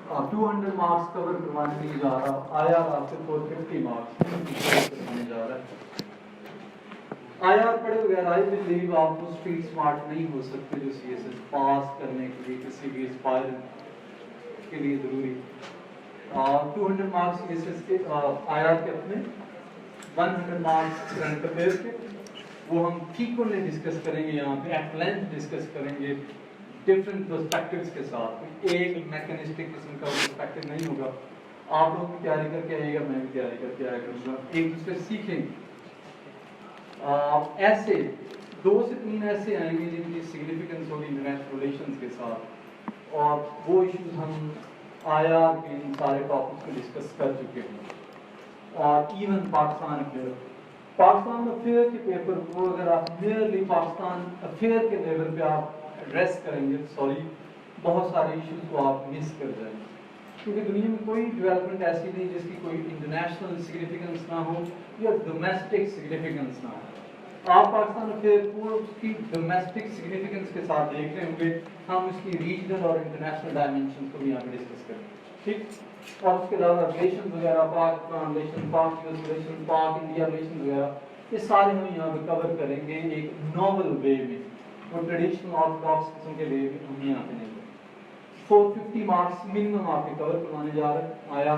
200 marks cover करवाने नहीं जा रहा, आया आपसे 450 मार्क्स करवाने जा रहा है। आईआर पढ़े बगैर आई बिलीव आप वो स्ट्रीट स्मार्ट नहीं हो सकते जो सीएसएस पास करने के लिए किसी भी एस्पायरेंट के लिए जरूरी। 200 मार्क्स सीएसएस के आईआर के अपने 100 मार्क्स करंट अफेयर्स के, वो हम फ्रीक्वेंटली डिस्कस करेंगे, यहाँ पे एट लेंथ डिस्कस करेंगे डिफरेंट पर्सपेक्टिव्स के साथ। एक मैकेनिस्टिक किस्म का पर्सपेक्टिव नहीं होगा। आप लोग भी तैयारी करके आइएगा, मैं भी तैयारी करके आया करूँगा, एक दूसरे से सीखेंगे। ऐसे 2 से 3 ऐसे आएंगे जिनकी सिग्निफिकेंस होगी इंटरनेशनल रिलेशंस के साथ, और वो इश्यूज हम आईआर के इन सारे टॉपिक्स को डिस्कस कर चुके हैं। और इवन पाकिस्तान अफेयर के पेपर को अगर आप मेयरली पाकिस्तान अफेयर के लेवल पे आप एड्रेस करेंगे, बहुत सारे इश्यूज को आप मिस कर जाएंगे, क्योंकि दुनिया में कोई डेवलपमेंट ऐसी नहीं जिसकी कोई इंटरनेशनल सिग्निफिकेंस ना हो या डोमेस्टिक सिग्निफिकेंस ना हो। आप पाकिस्तान अफेयर को उसकी डोमेस्टिक सिग्निफिकेंस के साथ देख रहे होंगे, हम उसकी रीजनल और इंटरनेशनल डायमेंशन को भी यहाँ पे डिस्कस करेंगे, ठीक। और उसके अलावा रिलेशन वगैरह, पाकिस्तान रिलेशन, पाक यूएस रिलेशन, पाक इंडिया रिलेशन वगैरह, ये सारे हम यहाँ पे कवर करेंगे एक नॉवल वे में, और ट्रेडिशनल ऑर्थोडॉक्स किस्म के वे में हम यहाँ पे नहीं करेंगे। 450 मार्क्स मिनिमम आपके कवर करवाने जा रहे हैं आया।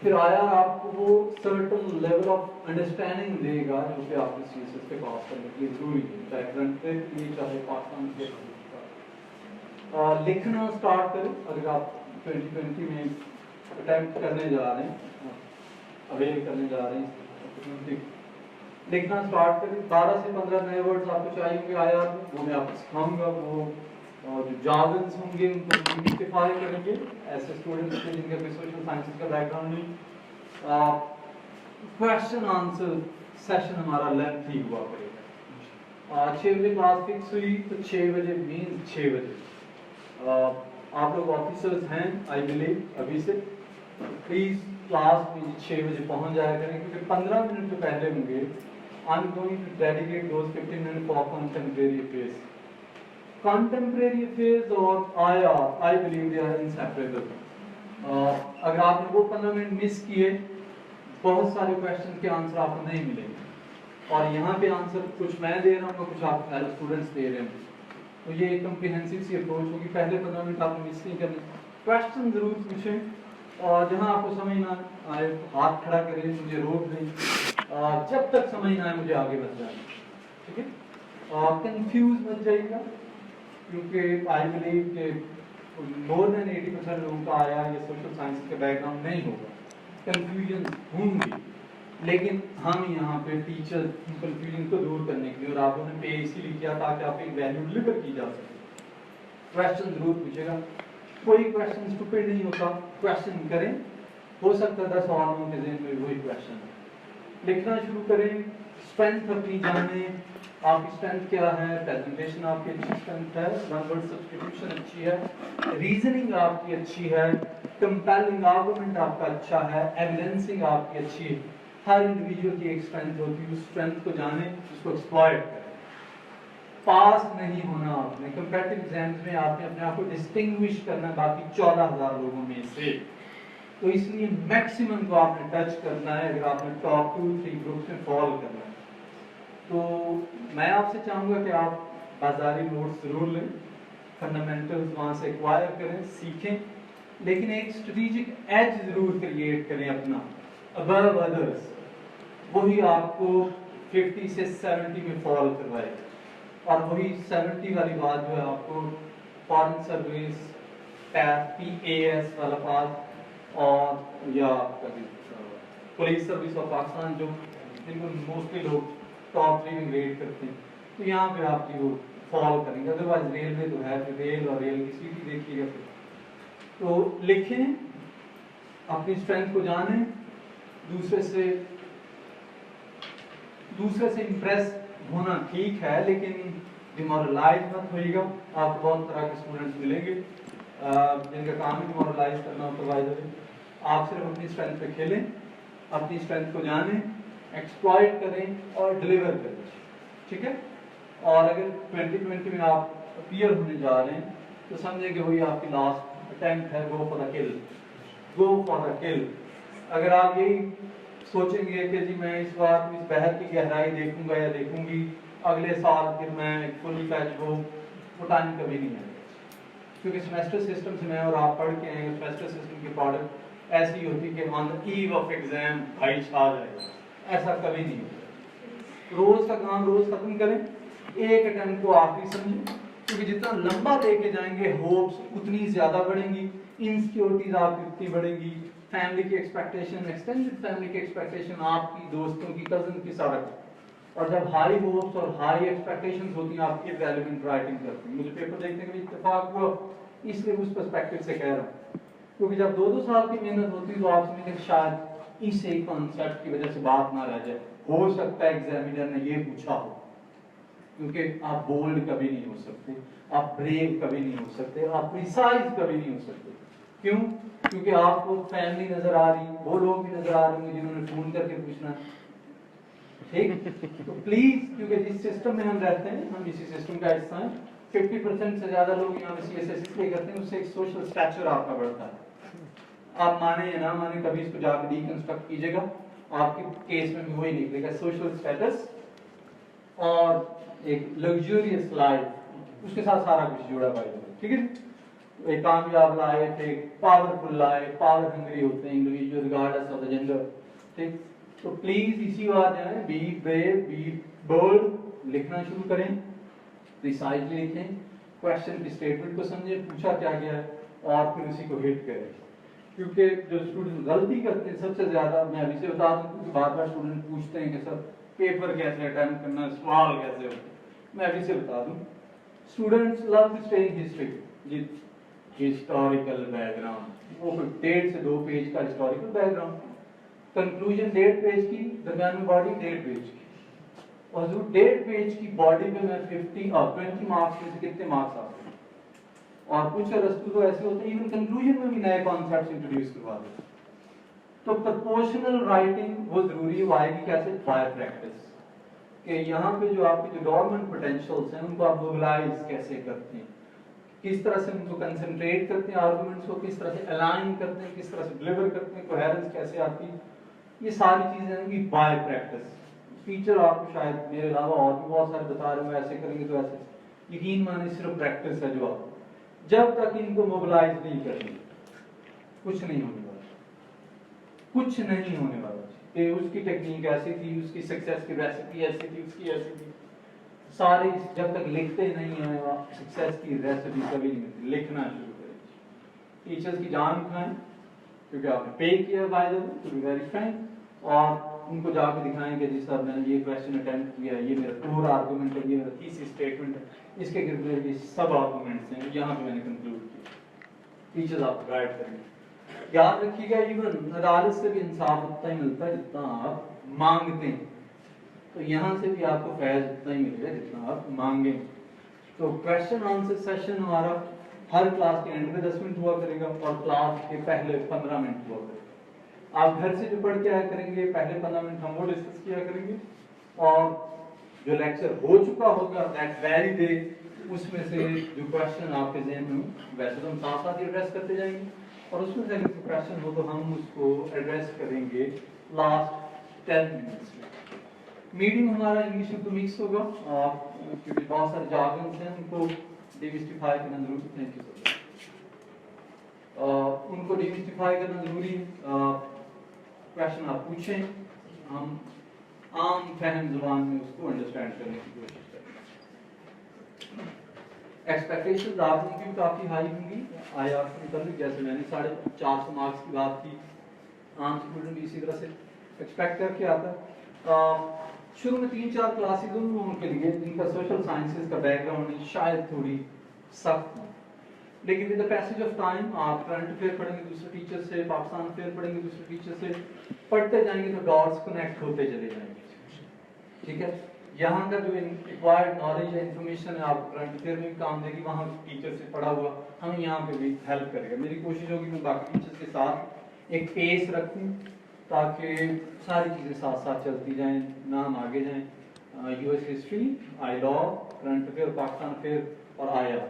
फिर आया आपको वो सर्टन लेवल ऑफ अंडरस्टैंडिंग देगा जो कि आपके सीएसएस पे पास करने के लिए जरूरी है, चाहे करंट के लिए चाहे पाकिस्तान के लिए। लिखना स्टार्ट करें अगर आप 2020 में अटेम्प्ट करने जा रहे हैं, अवेल करने जा रहे हैं, लिखना स्टार्ट करें। 12 से 15 नए वर्ड्स आपको चाहिए होंगे आईआर में, वो मैं आपको सिखाऊंगा। वो जो जार्गन्स होंगे उनको डिमिस्टिफाई करेंगे ऐसे स्टूडेंट्स के जिनके भी सोशल साइंसेस का बैकग्राउंड नहीं। क्वेश्चन आंसर सेशन हमारा लेंथी हुआ करेगा। 6 बजे क्लास फिक्स हुई तो 6 बजे मीन्स 6 बजे आप लोग ऑफिसर्स हैं आई बिलीव अभी से, प्लीज क्लास में 6 बजे पहुंच जाया करें, क्योंकि 15 मिनट जो पहले होंगे I am going to dedicate those 15 minute for contemporary affairs. Contemporary affairs और IR I believe they are inseparable. अगर आपने वो 15 मिनट मिस किए, बहुत सारे क्वेश्चन के आंसर आपको नहीं मिलेंगे, और यहाँ पे आंसर कुछ मैं दे रहा हूँ, कुछ आप स्टूडेंट्स दे रहे हैं, तो ये एक कम्प्रिहेंसिव सी अप्रोच होगी। पहले 15 मिनट आपने मिस नहीं करने, क्वेश्चन जरूर पूछें, और जहाँ आपको समझ ना आए हाथ खड़ा करें, मुझे रोक दें, जब तक समझ ना आए मुझे आगे बढ़ जाए, ठीक है। कंफ्यूज मत जाइएगा, क्योंकि आई बिलीव के मोर देन 80% लोगों का आया ये सोशल साइंस के बैकग्राउंड नहीं होगा, कंफ्यूजन होंगी, लेकिन हम यहाँ पे टीचर कंफ्यूजन को दूर करने के लिए, और आप लोगों ने पे इसीलिए किया ताकि आप एक वैल्यू डिलीवर की जा सके। क्वेश्चन जरूर पूछेगा, कोई क्वेश्चन स्टूपिड नहीं होता, क्वेश्चन करें, हो सकता है 10 और लोगों के ज़हन में वही क्वेश्चन है। लिखना शुरू करें, स्ट्रेंथ अपनी जाने, आपकी स्ट्रेंथ क्या है, प्रेजेंटेशन आपकी अच्छी स्ट्रेंथ है, वन वर्ड सब्स्टिट्यूशन अच्छी है, रीजनिंग आपकी अच्छी है, कंपेलिंग आर्गुमेंट आपका अच्छा है, एविडेंसिंग आपकी अच्छी है। हर इंडिविजुअल की एक स्ट्रेंथ होती है, उस स्ट्रेंथ को जाने, उसको एक्सप्लॉइट करें। पास नहीं होना आपने, कंपैरेटिव एग्जाम्स में आपने अपने आप को डिस्टिंग्विश करना बाकी 14,000 लोगों में से, तो इसलिए मैक्सिमम को आपने टच करना है अगर आपने टॉप 2-3 ग्रुप्स में फॉल करना है। तो मैं आपसे चाहूँगा कि आप बाजारी नोट्स जरूर लें, फंडामेंटल्स वहाँ से एक्वायर करें, सीखें, लेकिन एक स्ट्रेटेजिक एज जरूर क्रिएट करें अपना अबव अदर्स, वही आपको 50 से 70 में फॉल करवाएगा, और वही 70 वाली बात जो है आपको फॉरेन सर्विस, PAS वाला पास, और या पुलिस सर्विस ऑफ पाकिस्तान जो जिनको मोस्टली लोग टॉप 3 में ग्रेड करते हैं, तो यहाँ पे आपकी वो फॉल करेंगे। अदरवाइज रेलवे तो है, रेल और रेल की सीटी देखिएगा। फिर तो लिखें, अपनी स्ट्रेंथ को जानें, दूसरे से इम्प्रेस होना ठीक है, लेकिन डिमोरलाइज मत होइएगा। आपको बहुत तरह के स्टूडेंट्स मिलेंगे जिनका काम है डिमोरलाइज करना, प्रोवाइडर है। आप सिर्फ अपनी स्ट्रेंथ पे खेलें, अपनी स्ट्रेंथ को जानें, एक्सप्लॉइट करें और डिलीवर करें, ठीक है। और अगर 2020 में आप अपीयर होने जा रहे हैं तो समझें कि वही आपकी लास्ट अटेम्प्ट है go for the kill, go for the किल। अगर आप यही सोचेंगे कि जी मैं इस बार इस बहर की गहराई देखूंगा या देखूंगी, अगले साल फिर मैं फुल फ्लैज हो, वो टाइम कभी नहीं आएगा। क्योंकि सेमेस्टर सिस्टम से मैं और आप पढ़ के आए, सेमेस्टर सिस्टम की प्रोडक्ट ऐसी होती कि on the eve of exam भाई छा जाएगा, ऐसा कभी नहीं होता। रोज का काम रोज खत्म करें, एक अटेम्प्ट को आखिरी समझें, क्योंकि जितना लंबा लेके जाएंगे होप्स उतनी ज्यादा बढ़ेंगी, इनसिक्योरिटीज आपकी उतनी बढ़ेंगी, फैमिली की एक्सपेक्टेशन, एक्सटेंडेड फैमिली की एक्सपेक्टेशन, आपकी दोस्तों की, कजन की, सारा। और जब हाई होप्स और हाई एक्सपेक्टेशंस होती हैं, आप इररिलेवेंट राइटिंग करते हैं। मुझे पेपर देखने का इत्तेफाक हुआ, इसलिए उस पर्सपेक्टिव से कह रहा हूँ, क्योंकि जब 2-2 साल की मेहनत होती है तो आप समझते शायद इस एक कॉन्सेप्ट की वजह से बात ना रह जाए, हो सकता है एग्जामिनर ने ये पूछा हो। क्योंकि आप बोल्ड कभी नहीं हो सकते, आप ब्रेव कभी नहीं हो सकते, आप प्रिसाइज कभी नहीं हो सकते। क्यों? क्योंकि आपको फैमिली नजर आ रही, वो लोग भी नजर आ रहे हैं जिन्होंने फोन करके पूछना, ठीक? तो प्लीज, क्योंकि जिस सिस्टम में हम रहते हैं, हम इसी सिस्टम का हिस्सा हैं। 50% से ज्यादा लोग यहाँ CSS इसलिए करते हैं, उससे एक सोशल स्टैचर आपका बढ़ता है। आप माने या ना माने, कभी इसको जाकर डीकंस्ट्रक्ट कीजिएगा, आपके केस में भी वही निकलेगा, सोशल स्टेटस और एक लग्जूरियस लाइफ, उसके साथ सारा कुछ जुड़ा हुआ है, ठीक है? एक कामयाब लाइफ, एक पावरफुल लाइफ, पावर हंग्री होते हैं individual regardless of the gender, ठीक? तो प्लीज इसी बात जाए, बी ब्रेव, बी बोल्ड, लिखना शुरू करें, प्रिसाइजली लिखें, क्वेश्चन की स्टेटमेंट को समझें, पूछा क्या गया है, और फिर उसी को हिट करें। क्योंकि जो स्टूडेंट गलती करते हैं सबसे ज्यादा, मैं अभी से बता दूं, क्योंकि बार बार स्टूडेंट पूछते हैं कि सर पेपर कैसे अटेम्प्ट करना, सवाल कैसे होते हैं, मैं अभी से बता दूं, students love to stay in history, जी हिस्टोरिकल बैकग्राउंड, वो 1.5 से 2 पेज का हिस्टोरिकल बैकग्राउंड, कंक्लूजन 1.5 पेज की, दरम्यान में बॉडी 1.5 पेज की, और जो 1.5 पेज की बॉडी पे मैं 20 मार्क्स में से कितने मार्क्स आते हैं, और कुछ रस्तू तो ऐसे होते हैं इवन कंक्लूजन में भी नए कॉन्सेप्ट्स इंट्रोड्यूस करवा देते हैं। तो प्रोपोर्शनल राइटिंग वो जरूरी है, आएगी कैसे? बाय प्रैक्टिस, कि यहाँ पे जो आपके जो डोरमेंट पोटेंशियल्स हैं उनको आप मोबिलाइज कैसे करते हैं, किस तरह से उनको कंसंट्रेट करते हैं, आर्गुमेंट्स को किस तरह से अलाइन करते हैं, किस तरह से डिलीवर करते हैं, कोहेरेंस कैसे आती है, ये सारी चीजें हैं बाय प्रैक्टिस। टीचर आपको शायद मेरे अलावा और भी बहुत सारे बता रहे हो, ऐसे करेंगे तो ऐसे, यकीन माने सिर्फ प्रैक्टिस है जो आप, जब तक इनको मोबिलाइज नहीं करेंगे कुछ नहीं होने वाला, कुछ नहीं होने वाला। कि उसकी टेक्निक ऐसी थी, उसकी सक्सेस की रेसिपी ऐसी थी, उसकी ऐसी थी, सारी जब तक लिखते नहीं है सक्सेस की रेसिपी कभी नहीं मिलती। लिखना शुरू करें, टीचर्स की जान खाएं, क्योंकि आपने पे किया by the way, to be very frank, और उनको जाकर दिखाएं कि जी सर मैंने ये क्वेश्चन अटेम्प्ट किया, ये मेरा कोर आर्गुमेंट है, ये मेरा थीसिस स्टेटमेंट है, इसके गिर्द ये सब आर्गुमेंट्स हैं, यहाँ पे मैंने कंक्लूड किया। टीचर्स आपको गाइड करेंगे। याद रखिएगा, इवन अदालत से भी इंसाफ उतना ही मिलता है जितना आप मांगते हैं, तो यहाँ से भी आपको फैज उतना ही मिलेगा जितना आप मांगे। तो क्वेश्चन आंसर सेशन हमारा हर क्लास के एंड में 10 मिनट हुआ करेगा, और क्लास के पहले 15 मिनट हुआ करेगा। आप घर से जो पढ़ के आया करेंगे, पहले 15 मिनट हम वो डिस्कस किया करेंगे, और जो लेक्चर हो चुका होगा दैट वेरी डे, उसमें से जो क्वेश्चन आपके ज़हन में हो, वैसे तो हम साथ साथ ही एड्रेस करते जाएंगे, और उसमें से अगर कोई क्वेश्चन हो तो हम उसको एड्रेस करेंगे लास्ट 10 मिनट्स में। मीडियम हमारा इंग्लिश में तो मिक्स होगा, क्योंकि बहुत सारे जार्गन्स हैं, उनको डिमिस्टिफाई करना जरूरी। Thank you sir. उनको डिमिस्टिफाई करना जरूरी है। क्वेश्चन आप पूछें, हम आम फहम जुबान में उसको अंडरस्टैंड करने की कोशिश करें। एक्सपेक्टेशंस आप लोगों की काफ़ी हाई होंगी IR से निकल रही, जैसे मैंने 450 मार्क्स की बात की, आम स्टूडेंट भी इसी तरह से एक्सपेक्ट करके आता है। शुरू में 3-4 क्लासेस उन लोगों के लिए जिनका सोशल साइंसेज का बैकग्राउंड है शायद थोड़ी सख्त हो, लेकिन with the passage of time आप करंट अफेयर पढ़ेंगे दूसरे टीचर से, पाकिस्तान अफेयर पढ़ेंगे दूसरे टीचर से, पढ़ते जाएंगे तो डॉट्स कनेक्ट होते चले जाएंगे, ठीक है? यहाँ का जो रिक्वायर्ड नॉलेज है, इन्फॉर्मेशन है, आप करंट अफेयर में भी काम देगी, वहाँ टीचर से पढ़ा हुआ हमें यहाँ पे भी हेल्प करेगा। मेरी कोशिश होगी मैं बाकी टीचर्स के साथ एक पेस रखूँ, ताकि सारी चीज़ें साथ साथ चलती जाएं, ना हम आगे जाएं। US history, I law, current affair, Pakistan affair और IR,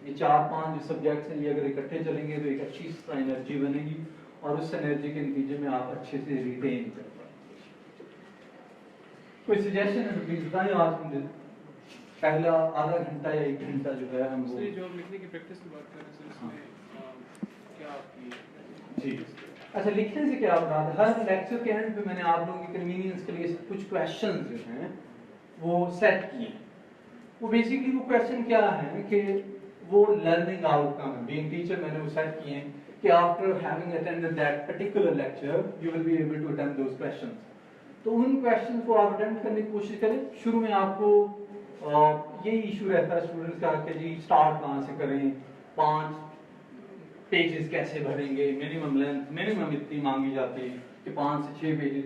یہ 4-5 جو سبجیکٹس ہیں یہ اگر اکٹھے چلیں گے تو ایک اچھی انرجی بنے گی اور اس انرجی کے نتیجے میں آپ اچھے سے ریٹین کر پائیں گے. کوئی سجیشن ہے تو پلیز بتائیں. آج مجھے پہلا آدھا گھنٹہ یا 1 گھنٹہ جو ہے ہم وہ جو لکھنے کی پریکٹس کی بات کر رہے ہیں اس میں کیا آپ کی جی اچھا لکھنے سے کیا بات ہے. ہر لیکچر کے اینڈ پہ میں نے آپ لوگوں کی کنوینئنس کے لیے کچھ کویشچنز جو ہیں وہ سیٹ کیے ہیں. وہ بیسیکلی وہ کویشچن کیا ہے کہ وہ لرننگ آؤٹ کم ہے. بینگ ٹیچر میں نے وہ سیٹ کیے ہیں کہ after having attended that particular lecture you will be able to attempt those questions. تو ان کویشچنز کو آپ اٹیمپٹ کرنے کی کوشش کریں. شروع میں آپ کو یہی ایشو رہتا ہے اسٹوڈنٹس کا کہ جی اسٹارٹ کہاں سے کریں, 5 پیجز کیسے بھریں گے, منیمم لینتھ منیمم اتنی مانگی جاتی ہے کہ 5 سے 6 پیجز.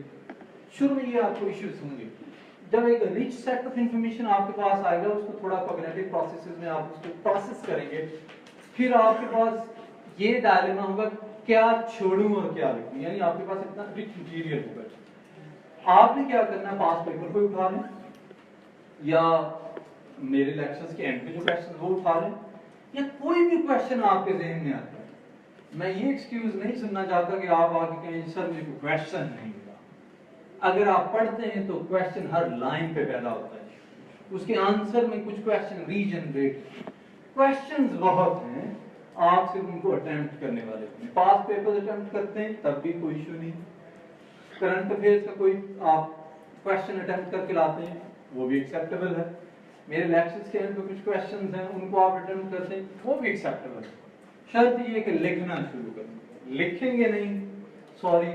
شروع میں یہ آپ کو ایشوز ہوں گے. جب ایک ریچ سیٹ آف انفارمیشن آپ کے پاس آئے گا, اس کو تھوڑا کوگنیٹو پروسیسز میں آپ اس کو پروسیس کریں گے, پھر آپ کے پاس یہ ڈائلیما ہوگا کیا چھوڑوں اور کیا لکھوں. یعنی آپ کے پاس اتنا ریچ مٹیریل ہوگا. آپ نے کیا کرنا ہے, پاس پیپر کو اٹھا لیں یا میرے لیکچرز کے اینڈ پہ جو کویشچن وہ اٹھا لیں, یا کوئی بھی کویشچن آپ کے ذہن میں آتا ہے. میں یہ ایکسکیوز نہیں سننا چاہتا کہ آپ آگے کہیں سر مجھے کوئی کویشچن نہیں ملا. اگر آپ پڑھتے ہیں تو کویشچن ہر لائن پہ پیدا ہوتا ہے, اس کے آنسر میں کچھ کویشچن ریجنریٹ. کویشچنز بہت ہیں, آپ صرف ان کو اٹیمپٹ کرنے والے ہیں. پاس پیپر اٹیمپٹ کرتے ہیں تب بھی کوئی ایشو نہیں. کرنٹ افیئرس کا کوئی آپ کویشچن اٹیمپٹ کر کے لاتے ہیں وہ بھی ایکسیپٹیبل ہے. میرے لیکچرز کے اندر کچھ کویشچنز ہیں ان کو آپ اٹیمپٹ کرتے ہیں وہ بھی ایکسیپٹیبل ہے. شرط یہ کہ لکھنا شروع کریں. لکھیں گے نہیں سوری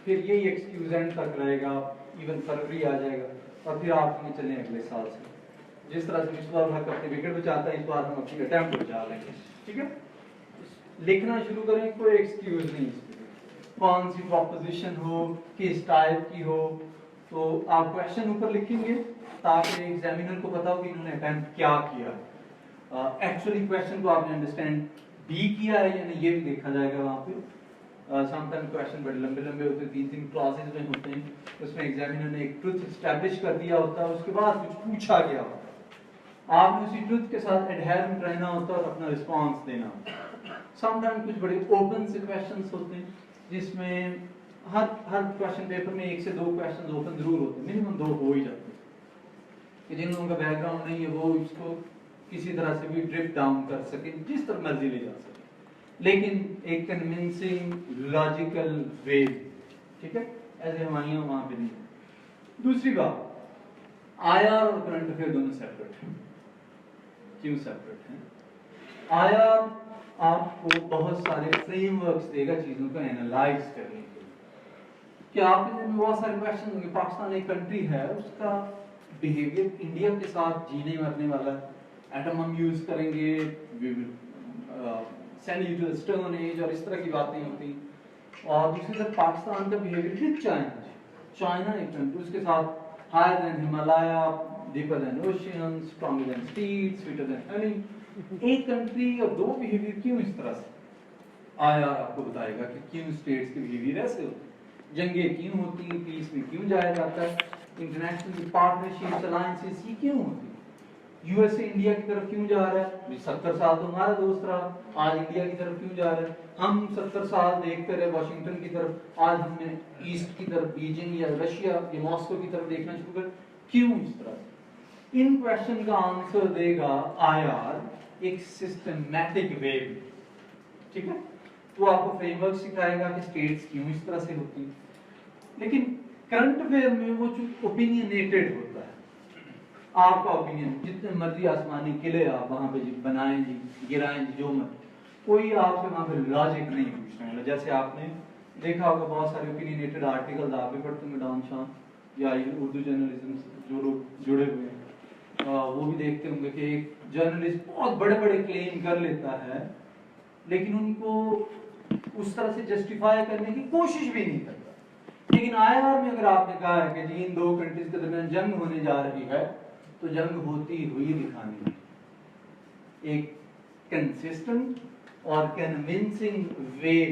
پھر یہی ایکسکیوز اینڈ تک رہے گا, ایون فروری آ جائے گا اور پھر آپ نہیں چلیں اگلے سال سے. جس طرح سے اس بار ہم اپنی وکٹ بچاتا ہے اس بار ہم اپنی اٹیمپٹ بچا لیں گے. ٹھیک ہے, لکھنا شروع کریں, کوئی ایکسکیوز نہیں. کون سی پروپوزیشن ہو کس ٹائپ کی ہو تو آپ کویشچن اوپر لکھیں گے تاکہ ایگزامینر کو پتا ہو کہ انہوں نے اٹیمپٹ کیا کیا. ایکچولی کویشچن کو آپ نے انڈرسٹینڈ بھی کیا ہے یا نہیں یہ بھی دیکھا جائے گا وہاں پہ. سم ٹائم کویشچن بڑے لمبے لمبے ہوتے ہیں, 3 کلاسز میں ہوتے ہیں. اس میں ایگزامینر نے ایک ٹروتھ اسٹیبلش کر دیا ہوتا ہے, اس کے بعد کچھ پوچھا گیا ہوتا ہے, آپ نے اسی ٹروتھ کے ساتھ ایڈہرنٹ رہنا ہوتا ہے اور اپنا رسپانس دینا ہوتا ہے. سم ٹائم کچھ بڑے اوپن سے کویشچنس ہوتے ہیں جس میں ہر کویشچن پیپر میں 1 سے 2 کویشچن اوپن ضرور ہوتے ہیں, منیمم 2 ہو ہی جاتے ہیں کہ جن لوگوں کا بیک گراؤنڈ نہیں ہے وہ اس کو کسی طرح سے بھی ڈرپ ڈاؤن کر سکیں, جس طرح مرضی لے جا سکیں, لیکن ایک کنونسنگ لاجیکل وے. ٹھیک ہے, ایسے ہماریاں وہاں پہ نہیں. دوسری بات, آئی آر اور کرنٹ افیئر دونوں سیپریٹ ہیں. کیوں سیپریٹ ہیں؟ آئی آر آپ کو بہت سارے فریم ورکس دے گا چیزوں کو اینالائز کرنے کے لیے. کہ آپ کے ذہن میں بہت سارے کویشچن ہوں گے. پاکستان ایک کنٹری ہے, اس کا بیہیویئر انڈیا کے ساتھ جینے مرنے والا ہے. ایٹم ہم یوز کریں گے, send you to stone age اور اس طرح کی باتیں ہوتی. اور دوسری طرف پاکستان کا بیہیویئر ود چائنا. چائنا ایک کنٹری, اس کے ساتھ higher than Himalaya, deeper than ocean, stronger than steel, sweeter than honey. ایک کنٹری اور 2 بیہیویئر کیوں اس طرح سے؟ آئی آر آپ کو بتائے گا کہ کیوں اسٹیٹس کے بیہیویئر ایسے ہوتے ہیں, جنگیں کیوں ہوتی ہیں, پیس میں کیوں جایا جاتا ہے, انٹرنیشنل پارٹنرشپس الائنسز یہ کیوں ہوتی ہیں. یو ایس اے انڈیا کی طرف کیوں جا رہا ہے, 70 سال تو ہمارا دوست رہا, آج انڈیا کی طرف کیوں جا رہا ہے. ہم 70 سال دیکھتے رہے واشنگٹن کی طرف, آج ہم نے ایسٹ کی طرف بیجنگ یا رشیا یا ماسکو کی طرف دیکھنا شروع کر. کیوں اس طرح سے؟ ان کویشچن کا آنسر دے گا آئی آر ایک سسٹمیٹک وے میں. ٹھیک ہے, وہ آپ کو فریم ورک سکھائے گا کہ اسٹیٹس کیوں اس طرح سے ہوتی ہیں. لیکن کرنٹ افیئر میں وہ جو اوپینینیٹڈ ہوتا ہے, آپ کا اوپینین جتنے مرضی آسمانی قلعے آپ وہاں پہ بنائیں جی, گرائیں جی, جو مرضی, کوئی آپ سے وہاں پہ لاجک نہیں پوچھنے والا. جیسے آپ نے دیکھا ہوگا بہت سارے اوپینینیٹڈ آرٹیکلز آپ بھی پڑھتے ہیں, ڈان شان یا اردو جرنلزم سے جو لوگ جڑے ہوئے ہیں وہ بھی دیکھتے ہوں گے کہ ایک جرنلسٹ بہت بڑے بڑے کلیم کر لیتا ہے لیکن ان کو اس طرح سے جسٹیفائی کرنے کی کوشش بھی نہیں کرتا. لیکن آئی آر میں اگر آپ نے کہا ہے کہ جی ان 2 کنٹریز کے درمیان جنگ ہونے جا رہی ہے تو جنگ ہوتی ہوئی دکھانی ہے, ایک کنسسٹنٹ اور کنونسنگ وے,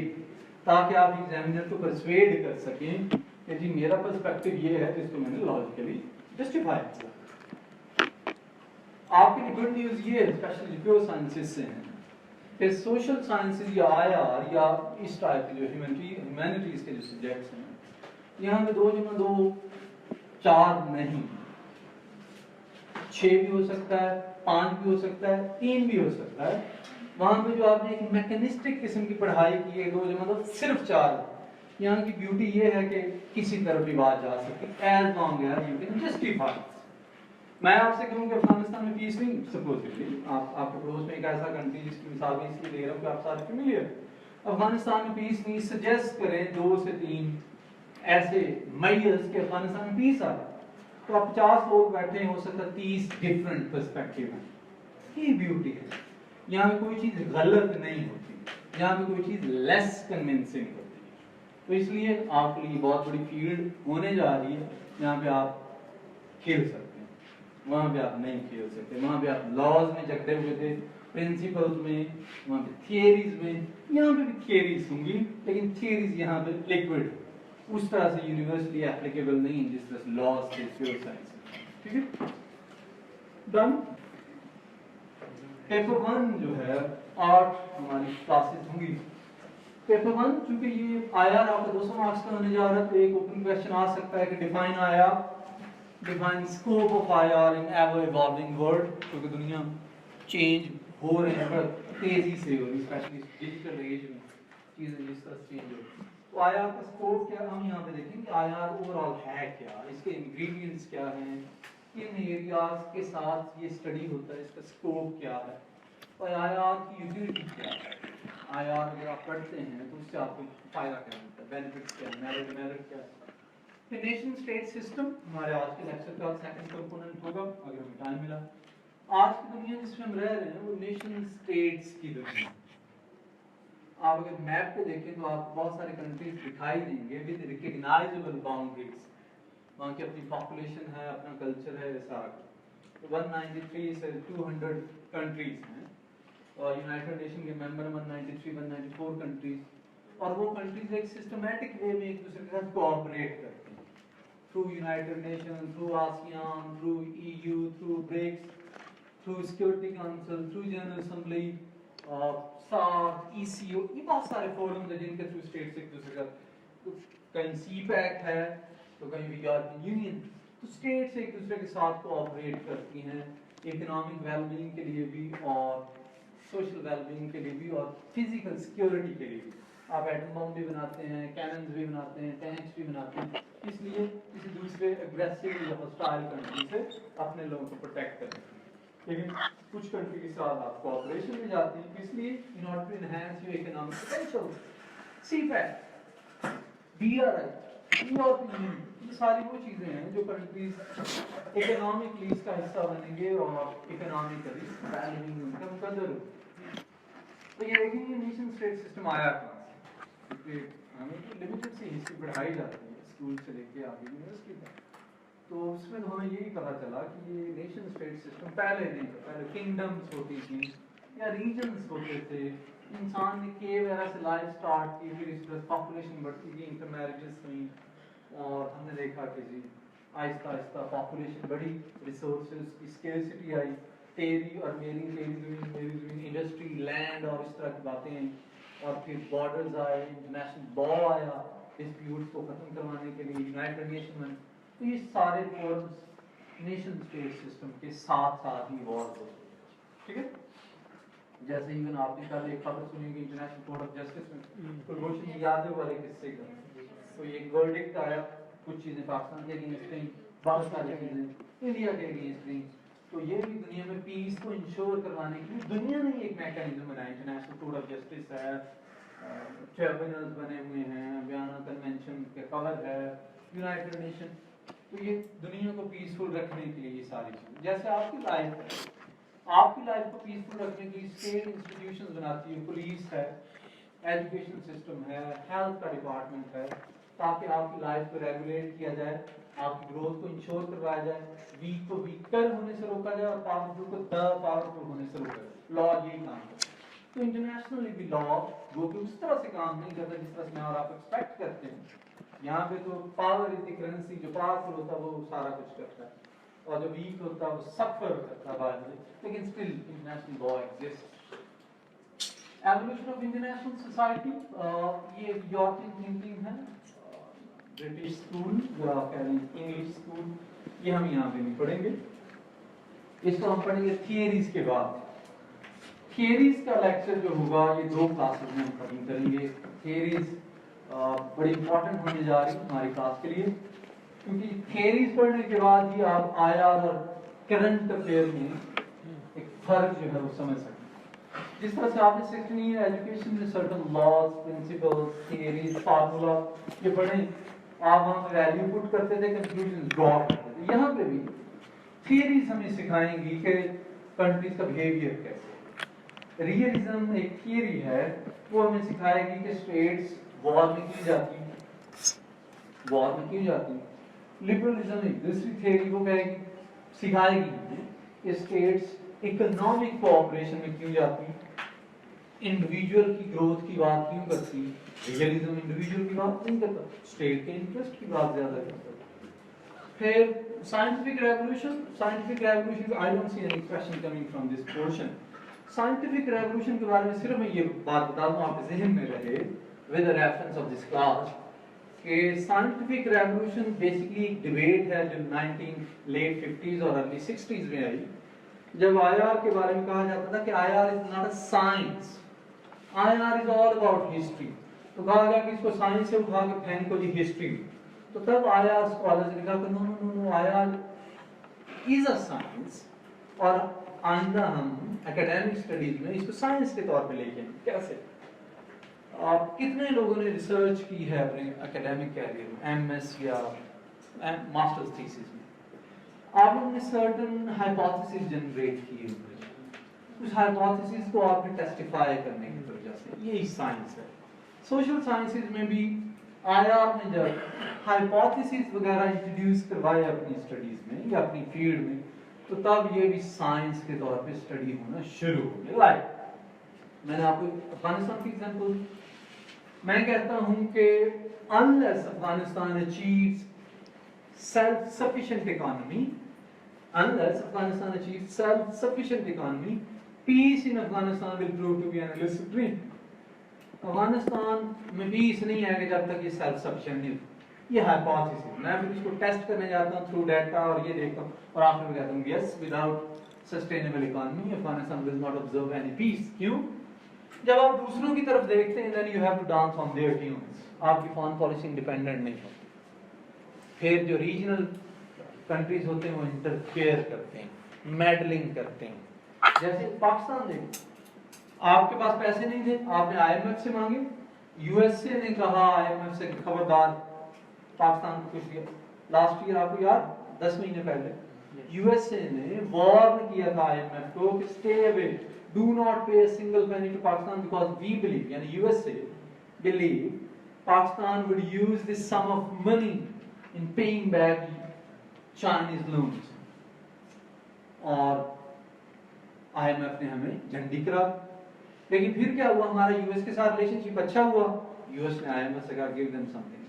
تاکہ آپ ایگزامینر کو پرسویڈ کر سکیں کہ جی میرا پرسپیکٹو یہ ہے جس کو میں نے لاجیکلی جسٹیفائی کیا. آپ کے لیے گڈ نیوز یہ ہے, اسپیشلی جو پیور سائنسز سے ہیں, फिर सोशल साइंसेज या IR या इस टाइप के जो ह्यूमैनिटीज के जो सब्जेक्ट्स हैं, यहाँ पे 2 जमा 2 4 नहीं, 6 भी हो सकता है, 5 भी हो सकता है, 3 भी हो सकता है। वहां पे जो आपने एक मैकेनिस्टिक किस्म की पढ़ाई की है 2 जमा 2 सिर्फ 4। यहाँ की ब्यूटी ये है कि किसी तरफ भी बात जा सकती है as long as you can justify. मैं आपसे कहूँ कि अफगानिस्तान में पीस नहीं, सपोजिटली आपके पड़ोस में एक ऐसा कंट्री जिसकी मिसाल मैं इसलिए दे रहा हूँ कि आप सारे फेमिलियर, अफगानिस्तान में पीस नहीं, सजेस्ट करें 2 से 3 ऐसे मेजर्स के अफगानिस्तान में पीस आ जाए, तो आप 50 लोग बैठे हो सकता है 30 डिफरेंट पर्सपेक्टिव हैं। ये ब्यूटी है, यहाँ पे कोई चीज गलत नहीं होती, यहाँ पे कोई चीज लेस कन्विंसिंग होती है। तो इसलिए आपके लिए बहुत बड़ी फील्ड होने जा रही है, यहाँ पे आप खेल सकते हैं, वहाँ पे आप नहीं खेल सकते। वहाँ पे आप लॉज में जकड़े हुए थे, प्रिंसिपल्स में, वहाँ पे थियरीज में, यहाँ पे भी थियरीज होंगी, लेकिन थियरीज यहाँ पे लिक्विड, उस तरह से यूनिवर्सली एप्लीकेबल नहीं जिस तरह से लॉज थे सोशल साइंस। ठीक है, डन। पेपर 1 जो है 8 हमारी क्लासेस होंगी। पेपर 1 चूंकि ये IR आपका 200 मार्क्स का होने जा रहा है, तो एक ओपन क्वेश्चन आ सकता है कि define IR, define scope of IR in ever evolving world, क्योंकि दुनिया चेंज हो रहे हैं तेजी से, हो रही स्पेशली डिजिटल एज में चीजें जिस तरह से चेंज हो रही हैं। तो IR का स्कोप क्या, हम यहाँ पे देखेंगे IR ओवरऑल है क्या, इसके इंग्रेडिएंट्स क्या हैं, किन एरियाज के साथ ये स्टडी होता है, इसका स्कोप क्या है, और IR की यूटिलिटी क्या है। IR अगर आप पढ़ते हैं तो उससे आपको फायदा क्या मिलता है, बेनिफिट्स क्या है, मेरिट क्या है। फिर नेशन स्टेट सिस्टम हमारे आज के लेक्चर का सेकंड कंपोनेंट होगा अगर हमें टाइम मिला। आज की दुनिया जिसमें हम रह रहे हैं वो नेशन स्टेट्स की दुनिया। आप अगर मैप पे देखें तो आपको बहुत सारे कंट्रीज दिखाई देंगे विद रिकॉग्नाइजेबल बाउंड्रीज, वहाँ की अपनी पॉपुलेशन है, अपना कल्चर है, सारा। तो 193 से 200 कंट्रीज हैं, और यूनाइटेड नेशन के मेंबर 193 194 कंट्रीज, और वो कंट्रीज एक सिस्टमैटिक वे में एक दूसरे के साथ कोऑपरेट करते हैं through United Nation, through ASEAN, through EU, through BRICS, through Security Council, through General Assembly, SAARC, ECO, ये बहुत सारे फोरम्स हैं जिनके थ्रू स्टेट्स एक दूसरे का, तो कहीं CPEC है तो कहीं यूरोपियन यूनियन, तो स्टेट्स एक दूसरे के साथ कोऑपरेट करती हैं इकोनॉमिक वेलबीइंग के लिए भी और सोशल वेलबीइंग के लिए भी और फिजिकल सिक्योरिटी के लिए भी। आप एटम बम भी बनाते हैं, कैनन्स भी बनाते हैं, टैंक्स भी बनाते हैं, इसलिए किसी दूसरे एग्रेसिव या हॉस्टाइल कंट्री से अपने लोगों को प्रोटेक्ट करें। लेकिन कुछ कंट्री के साथ आप कोऑपरेशन में जाते हैं, इसलिए in order to enhance your economic potential, CPEC, BRI, European Union, ये सारी वो चीजें हैं जो कंट्रीज इकोनॉमिकली इसका हिस्सा बनेंगे और इकोनॉमिकली वैल्यूइंग उनका मुकद्दर हो। तो ये देखेंगे नेशन स्टेट सिस्टम आया कहाँ से, क्योंकि हमें तो लिमिटेड सी हिस्ट्री पढ़ाई जाती है स्कूल से लेके आगे यूनिवर्सिटी तक, तो उसमें तो हमें यही पता चला कि ये नेशन स्टेट सिस्टम पहले नहीं था। पहले किंगडम्स होती थी या रीजन्स होते थे, इंसान ने के वगैरह से लाइफ स्टार्ट की, फिर इस तरह पॉपुलेशन बढ़ती गई, इंटरमैरिजेस हुई, और हमने देखा कि जी आहिस्ता आहिस्ता पॉपुलेशन बढ़ी, रिसोर्सेज की स्केर्सिटी आई, तेरी और मेरी ज़मीन, इंडस्ट्री, लैंड और इस तरह की बातें आई, और फिर बॉर्डर्स आए, इंटरनेशनल लॉ आया डिस्प्यूट्स को ख़त्म करवाने के लिए, यूनाइटेड नेशन में। तो ये सारे फॉर्म्स नेशन स्टेट सिस्टम के साथ साथ ही इवॉल्व होते हैं। ठीक है, जैसे इवन आपने कल एक खबर सुनी कि इंटरनेशनल कोर्ट ऑफ जस्टिस में कुलभूषण यादव वाले किस्से का, तो ये एक वर्डिक्ट आया, कुछ चीज़ें पाकिस्तान के अगेंस्ट थी, बहुत सारी चीज़ें इंडिया के अगेंस्ट थी। तो ये भी दुनिया में पीस को इंश्योर करवाने के लिए दुनिया ने एक मैकेनिज्म बनाया, इंटरनेशनल कोर्ट ऑफ जस्टिस है, ट्रिब्यूनल्स बने हुए हैं, वियना कन्वेंशन के कवर है, यूनाइटेड नेशन। तो ये दुनिया को पीसफुल रखने के लिए ये सारी चीज़ें, जैसे आपकी लाइफ है, आपकी लाइफ को पीसफुल रखने के लिए स्टेट इंस्टीट्यूशंस बनाती है, पुलिस है, एजुकेशन सिस्टम है, हेल्थ का डिपार्टमेंट है, ताकि आपकी लाइफ को रेगुलेट किया जाए, आपकी ग्रोथ को इंश्योर करवाया जाए, वीक को वीकर होने से रोका जाए और पावरफुल को द पावरफुल होने से रोका जाए। लॉ यही काम करता है। तो इंटरनेशनली भी लॉ वो भी उस तरह से काम नहीं करता जिस तरह से मैं और आप एक्सपेक्ट करते हैं। यहाँ पे तो पावर इज द करेंसी, जो पावरफुल होता है वो सारा कुछ करता है, और जो वीक होता है वो सफर करता है बाद में, लेकिन still international law exist. Evolution of international society, ये यूरोपियन थिंकिंग है, ब्रिटिश स्कूल या कह लें इंग्लिश स्कूल, ये हम यहाँ पे नहीं पढ़ेंगे, इसको हम पढ़ेंगे थियरीज के बाद। थियरीज का लेक्चर जो होगा ये 2 क्लासेस में हम खत्म करेंगे। थियरीज बड़ी इंपॉर्टेंट होने जा रही है हमारी क्लास के लिए, क्योंकि थियरीज पढ़ने के बाद ही आप आईआर और करंट अफेयर में एक फर्क जो है वो समझ सकते हैं। जिस तरह से आपने 16 ईयर एजुकेशन में certain laws, principles, theories, formula ये पढ़े, आप वहाँ पे वैल्यू पुट करते थे, कंक्लूजन ड्रॉ करते थे। यहाँ पे भी थियरीज हमें सिखाएंगी कि कंट्रीज का बिहेवियर कैसे। रियलिज्म एक थियरी है, वो हमें सिखाएगी कि स्टेट्स वॉर में क्यों जाती है, वॉर में क्यों जाती है। लिबरलिज्म एक दूसरी थियरी, वो कहेगी, सिखाएगी हमें कि स्टेट्स इकोनॉमिक कोऑपरेशन में क्यों जाती है, इंडिविजुअल की ग्रोथ की बात क्यों करती है। रियलिज्म इंडिविजुअल की बात नहीं करता, स्टेट के इंटरेस्ट की बात ज्यादा करता है। फिर scientific revolution, I don't see any question coming from this portion. Scientific revolution के बारे में सिर्फ मैं ये बात बता दूं, आपके जहन में रहे with the reference of this class, कि साइंटिफिक रेवोल्यूशन बेसिकली एक डिबेट है जो 19 50s और अर्ली 60s में आई, जब आईआर के बारे में कहा जाता था कि IR is not a science, IR is all about history. तो कहा गया कि इसको साइंस से उठा के फेंको जी हिस्ट्री में। तो तब आईआर स्कॉलर्स ने कहा कि no no no, IR is a science, और आइंदा हम एकेडमिक स्टडीज में इसको साइंस के तौर पे लेके आएंगे। कैसे? आप कितने लोगों ने रिसर्च की है अपने एकेडमिक कैरियर में, एमएस या मास्टर्स थीसिस में? आप लोगों ने सर्टेन हाइपोथेसिस जनरेट की है, उस हाइपोथेसिस को आपने टेस्टिफाई करने की वजह से, यही साइंस है। सोशल साइंसेज में भी आईआर ने जब हाइपोथेसिस वगैरह इंट्रोड्यूस करवाए अपनी स्टडीज में या अपनी फील्ड में, तो तब ये भी साइंस के तौर पे स्टडी होना शुरू हो गया। लाइक मैंने आपको अफगानिस्तान की एग्जांपल, मैं कहता हूं कि unless Afghanistan achieves self sufficient economy, unless Afghanistan achieves self-sufficient economy, peace in Afghanistan will prove to be an illusive dream. Afghanistan में पीस नहीं आएगा जब तक ये सेल्फ सफिशिएंट नहीं होता। ये हाइपोथेसिस, मैं फिर इसको टेस्ट करने जाता हूँ थ्रू डाटा और ये देखता हूँ और आखिर में कहता हूँ yes, without sustainable economy Afghanistan will not observe any peace. क्यों? जब आप दूसरों की तरफ देखते हैं, then you have to dance on their tunes, आपकी फॉरेन पॉलिसी इंडिपेंडेंट नहीं होती। फिर जो रीजनल कंट्रीज होते हैं वो इंटरफेयर करते हैं, मेडलिंग करते हैं। जैसे पाकिस्तान देखो, आपके पास पैसे नहीं थे, आपने आईएमएफ से मांगे, यूएसए ने कहा आईएमएफ से खबरदार पाकिस्तान को कुछ दिया। लास्ट ईयर आपको याद, 10 महीने पहले यूएसए ने वॉर्न किया था आईएमएफ को कि stay away, do not pay a single penny to Pakistan because we believe, यानी USA believe Pakistan would use this sum of money in paying back Chinese loans. और आईएमएफ ने हमें झंडी करा। लेकिन फिर क्या हुआ, हमारा यूएस के साथ रिलेशनशिप अच्छा हुआ, यूएस ने आईएमएफ से कहा गिव देम समथिंग,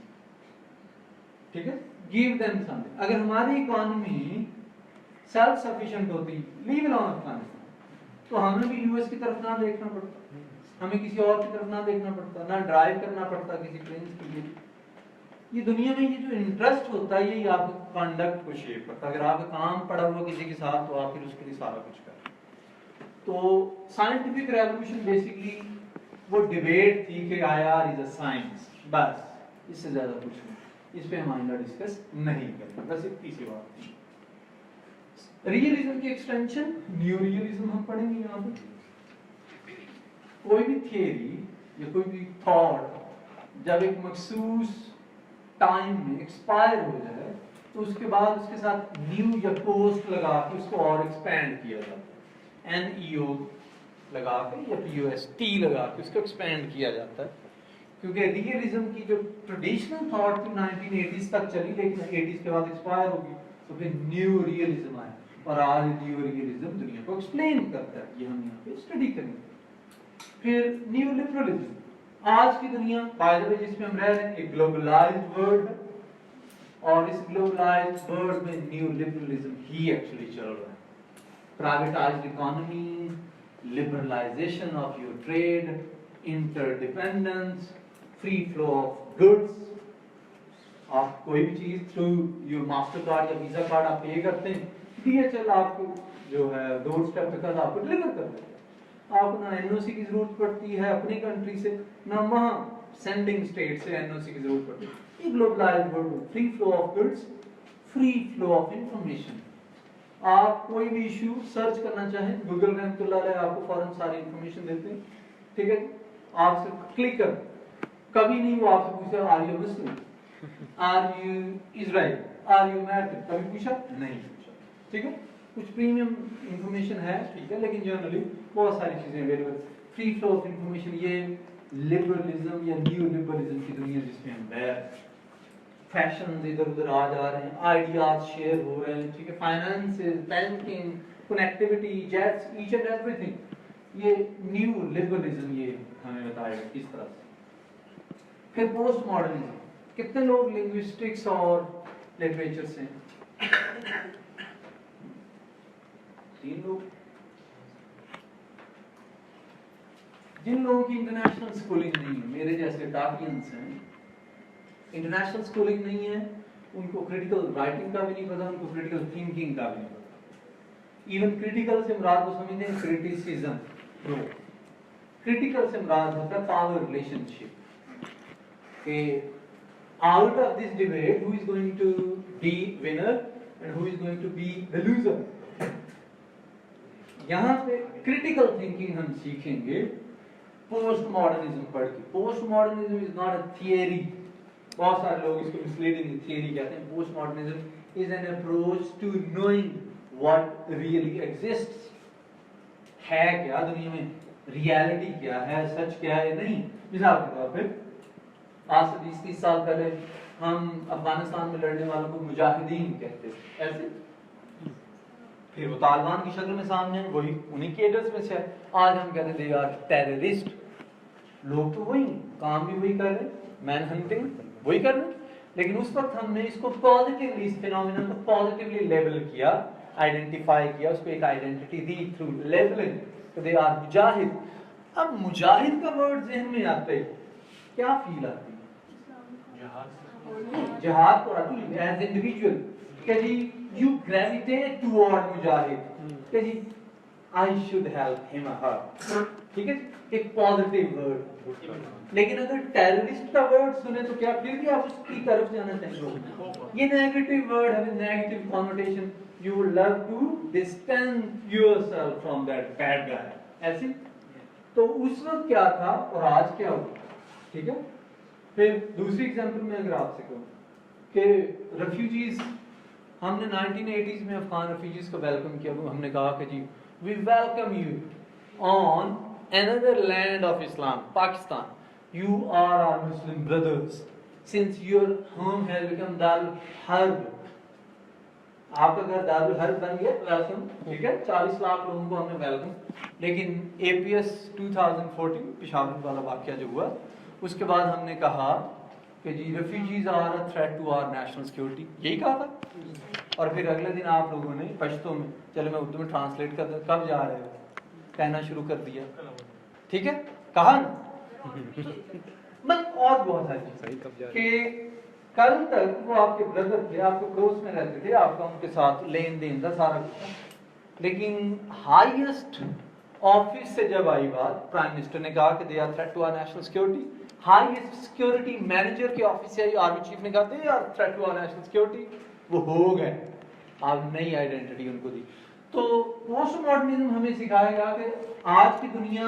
ठीक है, गिव देम समथिंग। अगर हमारी इकोनॉमी सेल्फ सफिशिएंट होती, लीव अलोन अफगानिस्तान, तो हमें भी यूएस की तरफ ना देखना पड़ता, हमें किसी और की तरफ ना देखना पड़ता, ना ड्राइव करना पड़ता किसी प्रिंस के लिए। ये दुनिया में ये जो इंटरेस्ट होता है, यही आपके कंडक्ट को शेप करता है। अगर आपका काम पड़ा हुआ किसी के साथ, तो आप फिर उसके लिए सारा कुछ करें। तो साइंटिफिक रेवोल्यूशन बेसिकली वो डिबेट थी कि आईआर इज अ साइंस, बस इससे ज्यादा कुछ नहीं, इस पे हम आइंदा डिस्कस नहीं करेंगे, बस इतनी सी बात थी। रियलिज्म की एक्सटेंशन न्यू रियलिज्म हम पढ़ेंगे। यहाँ पे कोई भी थियरी या कोई भी थॉट जब एक मखसूस टाइम में एक्सपायर हो जाए, तो उसके बाद उसके साथ न्यू या पोस्ट लगा के उसको और एक्सपेंड किया जाता है। NEO लगा के या POST लगा के उसको एक्सपेंड किया जाता है, क्योंकि रियलिज्म की जो ट्रेडिशनल थॉट थी 1980s तक चली, लेकिन 80s के बाद एक्सपायर होगी, तो फिर न्यू रियलिज्म आया और आज न्यू रियलिज्म दुनिया को एक्सप्लेन करता है। ये हम यहाँ पे स्टडी करेंगे। फिर न्यू लिबरलिज्म, आज की दुनिया बाय द वे जिसमें हम रह रहे हैं एक ग्लोबलाइज्ड वर्ल्ड है, और इस ग्लोबलाइज्ड वर्ल्ड में न्यू लिबरलिज्म ही एक्चुअली चल रहा है। Privatised economy, liberalization of your trade, interdependence, free flow of goods. आप कोई भी चीज थ्रू योर मास्टर कार्ड या वीजा कार्ड आप पे करते हैं, DHL आपको जो है डोर स्टेप पे आपको डिलीवर कर देता है। आपको ना NOC की जरूरत पड़ती है अपनी कंट्री से, ना वहाँ सेंडिंग स्टेट से NOC की जरूरत पड़ती है। ये globalised world, free flow of goods, free flow of information. आप कोई भी इशू सर्च करना चाहें, गूगल रहमतुल्लाह अलैह आपको फौरन सारी इंफॉर्मेशन देते हैं, ठीक है। आप सिर्फ क्लिक कर, कभी नहीं वो आपसे पूछा are you Muslim, are you Israel, are you married, कभी पूछा नहीं पूछा, ठीक है। कुछ प्रीमियम इंफॉर्मेशन है, ठीक है, लेकिन जनरली बहुत सारी चीजें available. Free flow of information, ये लिबरलिज्म या न्यू लिबरलिज्म की दुनिया जिसमें हम बैठ, फैशन इधर उधर आ जा रहे हैं, आइडियाज शेयर हो रहे हैं, ठीक है, finances, banking, connectivity, jets, each and everything, ये न्यू लिबरलिज्म ये हमें बताएगा किस तरह से। फिर पोस्ट मॉडर्निज्म, कितने लोग लिंग्विस्टिक्स और लिटरेचर से हैं? 3 लोग। जिन लोगों की इंटरनेशनल स्कूलिंग नहीं है, मेरे जैसे डाकियंस हैं, इंटरनेशनल स्कूलिंग नहीं है, उनको क्रिटिकल राइटिंग का भी नहीं पता, उनको क्रिटिकल थिंकिंग का भी नहीं पता। इवन क्रिटिकल से मुराद को समझते हैं क्रिटिसिज्म, क्रिटिकल से मुराद होता है पावर रिलेशनशिप, कि out of this debate who is going to be winner and who is going to be the loser। यहाँ पे क्रिटिकल थिंकिंग हम सीखेंगे पोस्ट मॉडर्निज्म पढ़ के। Post modernism is not a theory, बहुत सारे लोग इसको मिसलीडिंग थियरी कहते हैं। Post modernism is an approach to knowing what really exists, है क्या दुनिया में, रियलिटी क्या है, सच क्या है, नहीं। मिसाल के तौर पे आज से 20-30 साल पहले हम अफगानिस्तान में लड़ने वालों को मुजाहिदीन कहते थे, ऐसे। फिर वो तालिबान की शक्ल में सामने है, वही उन्हीं के एडर्स में से है। आज हम कहते दे आर टेररिस्ट। लोग तो वही काम भी वही कर रहे हैं, मैन हंटिंग वही कर रहे हैं, लेकिन उस वक्त हमने इसको पॉजिटिवली, इस फिनोमेनन को पॉजिटिवली लेबल किया, आइडेंटिफाई किया, उसको एक आइडेंटिटी दी थ्रू लेबलिंग, तो दे आर मुजाहिद। अब मुजाहिद का वर्ड ज़हन में आता है, क्या फील आती है? जिहाद तो आती है एज इंडिविजुअल, कि जी यू ग्रेविटेट टुवर्ड मुजाहिद, कि जी आई शुड हेल्प हिम और हर, ठीक है, एक पॉजिटिव वर्ड। लेकिन अगर टेररिस्ट का वर्ड सुने तो क्या फिर भी आप उसकी तरफ जाना चाहेंगे? ये नेगेटिव वर्ड है, negative connotation, you would love to distance yourself from that bad guy, ऐसे। तो उस वक्त क्या था और आज क्या हुआ, ठीक है। फिर दूसरी एग्जांपल में अगर आपसे कहूँ कि रेफ्यूजीज, हमने 1980s में अफगान रेफ्यूजीज को वेलकम किया, हमने कहा कि जी we welcome you on another land of Islam, Pakistan. You are our Muslim brothers. Since your home has become Darul Harb, आपका घर दारुल हर्ब बन गया, वेलकम, ठीक है। 40 लाख लोगों को हमने वेलकम। लेकिन APS 2014 पेशावर वाला वाकया जो हुआ, उसके बाद हमने कहा कि जी refugees are a threat to our national security, यही कहा था। और फिर अगले दिन आप लोगों ने पश्तो में, चलो मैं उर्दू में ट्रांसलेट कर दूं, कब जा रहे हो, कहना शुरू कर दिया, ठीक है, कहा ना। मतलब और बहुत सारी कि कल तक वो आपके ब्रदर थे, आपके पड़ोस में रहते थे, आपका उनके साथ लेन देन था सारा कुछ, लेकिन हाईएस्ट ऑफिस से जब आई बात, प्राइम मिनिस्टर ने कहा कि they are threat to our national security, highest security manager के ऑफिस से आई, आर्मी चीफ ने कहा they are threat to our national security, वो हो गए, आप नई आइडेंटिटी उनको दी। तो पोस्ट मॉडर्निज्म हमें सिखाएगा कि आज की दुनिया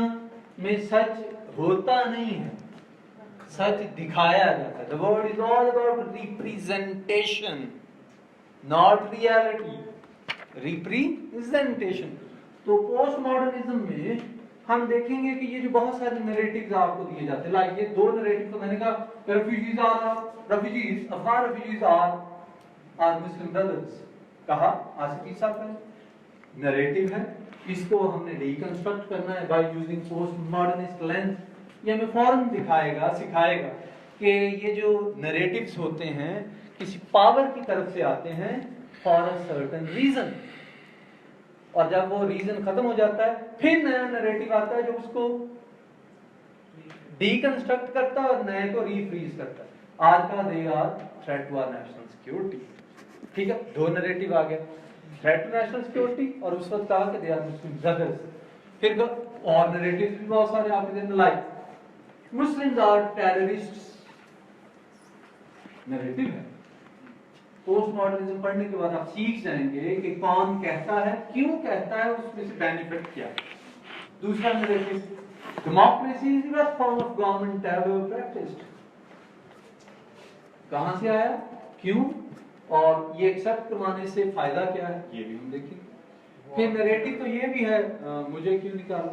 में सच होता नहीं है, सच दिखाया जाता है। The world is all about representation, not reality. Representation. तो पोस्ट मॉडर्निज्म में हम देखेंगे कि ये जो बहुत सारे नैरेटिव्स आपको दिए जाते हैं, लाइक ये 2 नैरेटिव तो मैंने कहा, refugees Afghan refugees are Muslim brothers, कहा आज से 30 साल पहले। नैरेटिव है, इसको हमने रिकंस्ट्रक्ट करना है by using post modernist lens. ये हमें फौरन दिखाएगा, सिखाएगा कि ये जो नैरेटिव्स होते हैं किसी पावर की तरफ से आते हैं फॉर अ सर्टेन रीजन। اور جب وہ ریزن ختم ہو جاتا ہے پھر نیا نریٹو آتا ہے جو اس کو ڈیکنسٹرکٹ کرتا ہے اور نئے کو ریفریز کرتا ہے. آج کا they are threat to our national security. ٹھیک ہے, دو نریٹو آ گئے, تھریٹ ٹو نیشنل سیکورٹی اور اس وقت کہا کہ دے آر مسلم برادرز. پھر اور نریٹوز بھی بہت سارے آپ کے دن لائک مسلمز آر ٹیررسٹس نریٹو ہے. پوسٹ ماڈرنزم پڑھنے کے بعد آپ سیکھ جائیں گے کہ کون کہتا ہے, کیوں کہتا ہے, اس میں سے بینیفٹ کیا. دوسرا narrative, democracy is the best form of government ever practised. کہاں سے آیا, کیوں, اور یہ ایکسپٹ کروانے سے فائدہ کیا ہے, یہ بھی ہم دیکھیں. پھر نریٹو تو یہ بھی ہے, مجھے کیوں نکالا,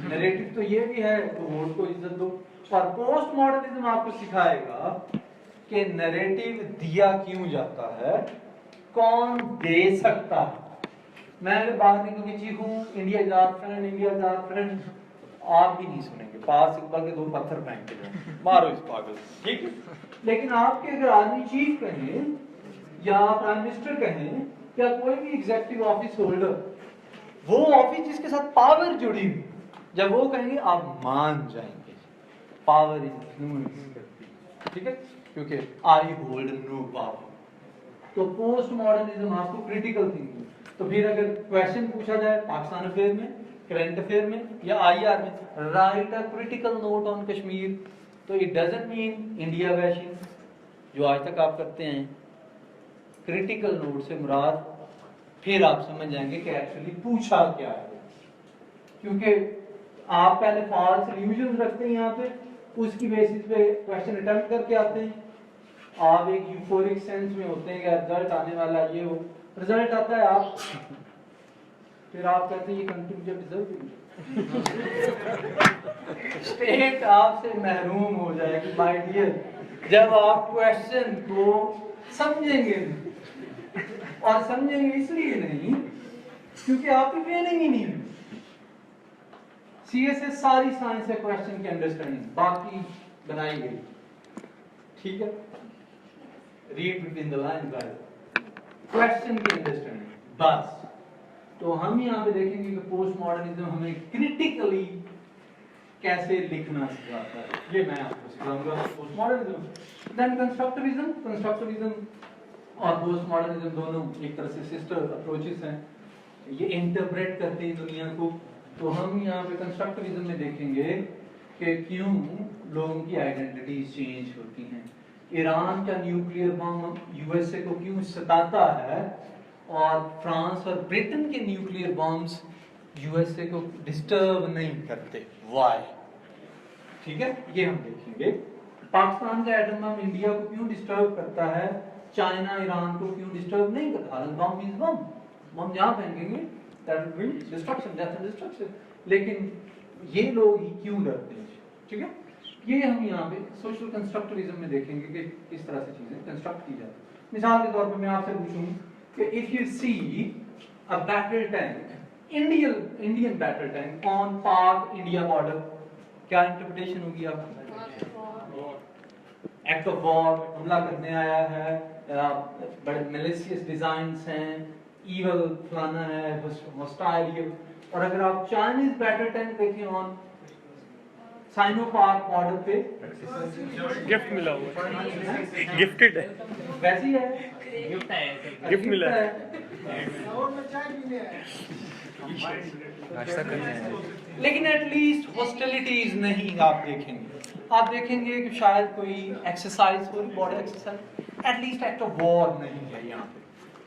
نریٹو تو یہ بھی ہے تو ووٹ کو عزت دو. اور پوسٹ ماڈرنزم آپ کو سکھائے گا کہ نریٹو دیا کیوں جاتا ہے, کون دے سکتا ہے. میں اگر باہر نکل کے چیخوں India is our friend, India is our friend, آپ بھی نہیں سنیں گے, پاس اقبال کے 2 پتھر پھینک کے جائیں, مارو اس پاگل. ٹھیک ہے, لیکن آپ کے اگر آرمی چیف کہیں یا پرائم منسٹر کہیں یا کوئی بھی ایگزیکٹو آفس ہولڈر, وہ آفس جس کے ساتھ پاور جڑی ہوئی, جب وہ کہیں گے آپ مان جائیں گے, پاور انفلوئنس کرتی ہے. ٹھیک ہے, کیونکہ آئی ہولڈ نو پاور. تو پوسٹ ماڈرنزم آپ کو کریٹیکل تھنکنگ. تو پھر اگر کویشچن پوچھا جائے پاکستان افیئر میں, کرنٹ افیئر میں یا آئی آر میں, right a critical note on Kashmir, تو it doesn't mean India bashing جو آج تک آپ کرتے ہیں. کریٹیکل نوٹ سے مراد پھر آپ سمجھ جائیں گے کہ ایکچولی پوچھا کیا ہے. کیونکہ آپ پہلے فالس ایلیوژنز رکھتے ہیں یہاں پہ, اس کی بیسس پہ کویشچن اٹمپٹ کر کے آتے ہیں. آپ ایک یوفورک سینس میں ہوتے ہیں کہ رزلٹ آنے والا, یہ ہو, رزلٹ آتا ہے آپ, پھر آپ کہتے ہیں یہ کنٹری مجھے ڈیزرو اسٹیٹ آپ سے محروم ہو جائے گی. مائی ڈیئر, جب آپ کویشچن کو سمجھیں گے, اور سمجھیں گے اس لیے نہیں کیونکہ آپ کی ٹریننگ ہی نہیں ہے. سی ایس ایس ساری سائنس ہے کویشچن کی انڈرسٹینڈنگ, باقی بنائی گئی. ٹھیک ہے, read between the lines guys, question کی انڈرسٹینڈنگ بس. تو ہم یہاں پہ دیکھیں گے کہ پوسٹ ماڈرنزم ہمیں کرٹیکلی کیسے لکھنا سکھاتا ہے, یہ میں آپ کو سکھاؤں گا. پوسٹ ماڈرنزم, دین کنسٹرکٹیوزم. کنسٹرکٹیوزم اور پوسٹ ماڈرنزم دونوں ایک طرح سے سسٹر اپروچز ہیں, یہ انٹرپریٹ کرتے ہیں دنیا کو. تو ہم یہاں پہ کنسٹرکٹیوزم میں دیکھیں گے کہ کیوں لوگوں کی آئیڈینٹیز چینج ہوتی ہیں. ایران کا نیوکلیئر بم یو ایس اے کو کیوں ستاتا ہے, اور فرانس اور برٹن کے نیوکلیئر بمز یو ایس اے کو ڈسٹرب نہیں کرتے, وائی. ٹھیک ہے, یہ ہم دیکھیں گے. پاکستان کا ایٹم بم انڈیا کو کیوں ڈسٹرب کرتا ہے, چائنا ایران کو کیوں ڈسٹرب نہیں کرتا. بم از بم, بم جہاں پھینکیں گے that will bring destruction, death and destruction. لیکن یہ لوگ ہی کیوں ڈرتے ہیں. ٹھیک ہے, یہ ہم یہاں پہ سوشل کنسٹرکٹیوزم میں دیکھیں گے کہ کس طرح سے چیزیں کنسٹرکٹ کی جاتی ہیں. مثال کے طور پہ میں آپ سے پوچھوں کہ if you see a battle tank, Indian battle tank on Pak India border, کیا انٹرپریٹیشن ہوگی آپ کی؟ ایکٹ آف وار, حملہ کرنے آیا ہے, بڑے میلیشیس ڈیزائنز ہیں, ایول فلانا ہے, ہوسٹائل. اور اگر آپ چائنیز بیٹل ٹینک دیکھیں آن سائنو پارک بارڈر پہ, گفٹ ملا ہوا, گفٹڈ ہے, ویسی ہے, گفٹ ملا ہے. لیکن ایٹ لیسٹ ہاسٹیلٹیز نہیں آپ دیکھیں گے. آپ دیکھیں گے کہ شاید کوئی ایکسرسائز ہو رہی, border exercise, at least act of war نہیں ہے یہاں پہ.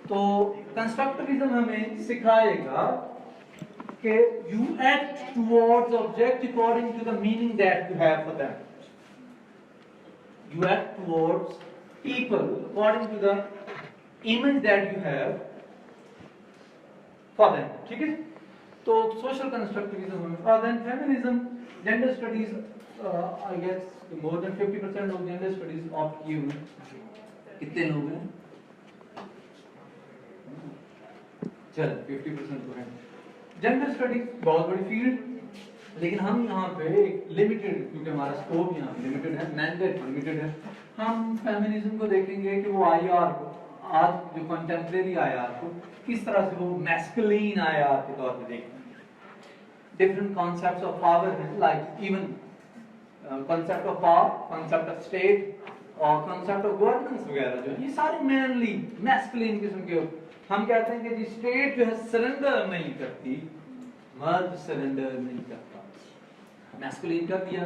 تو کنسٹرکٹیوزم ہمیں سکھائے گا کہ you act towards object according to the meaning that you have for them. You act towards people according to the image that you have for them. ٹھیک ہے, تو social constructivism ہمیں. اور then feminism, gender studies, I guess more than 50% of gender studies opt کیے ہوئے. کتنے لوگ ہیں؟ چل 50% تو ہیں. جنڈر اسٹڈیز بہت بڑی فیلڈ, لیکن ہم یہاں پہ ایک لمیٹڈ, کیونکہ ہمارا اسکوپ یہاں پہ لمیٹڈ ہے, مینڈیٹ لمیٹڈ ہے. ہم فیمنزم کو دیکھیں گے کہ وہ آج جو کنٹمپریری آیات کو کس طرح سے وہ میسکلین آیات کے طور پہ دیکھتے ہیں. ڈفرنٹ کانسیپٹس آف پاور ہیں like even concept of power, concept of state اور کنسیپٹ آف گورننس وغیرہ جو یہ سارے مینلی میسکلین قسم کے. ہم کہتے ہیں کہ جی اسٹیٹ جو ہے سرنڈر نہیں کرتی, مرد سرنڈر نہیں کرتا, میسکلین کر دیا.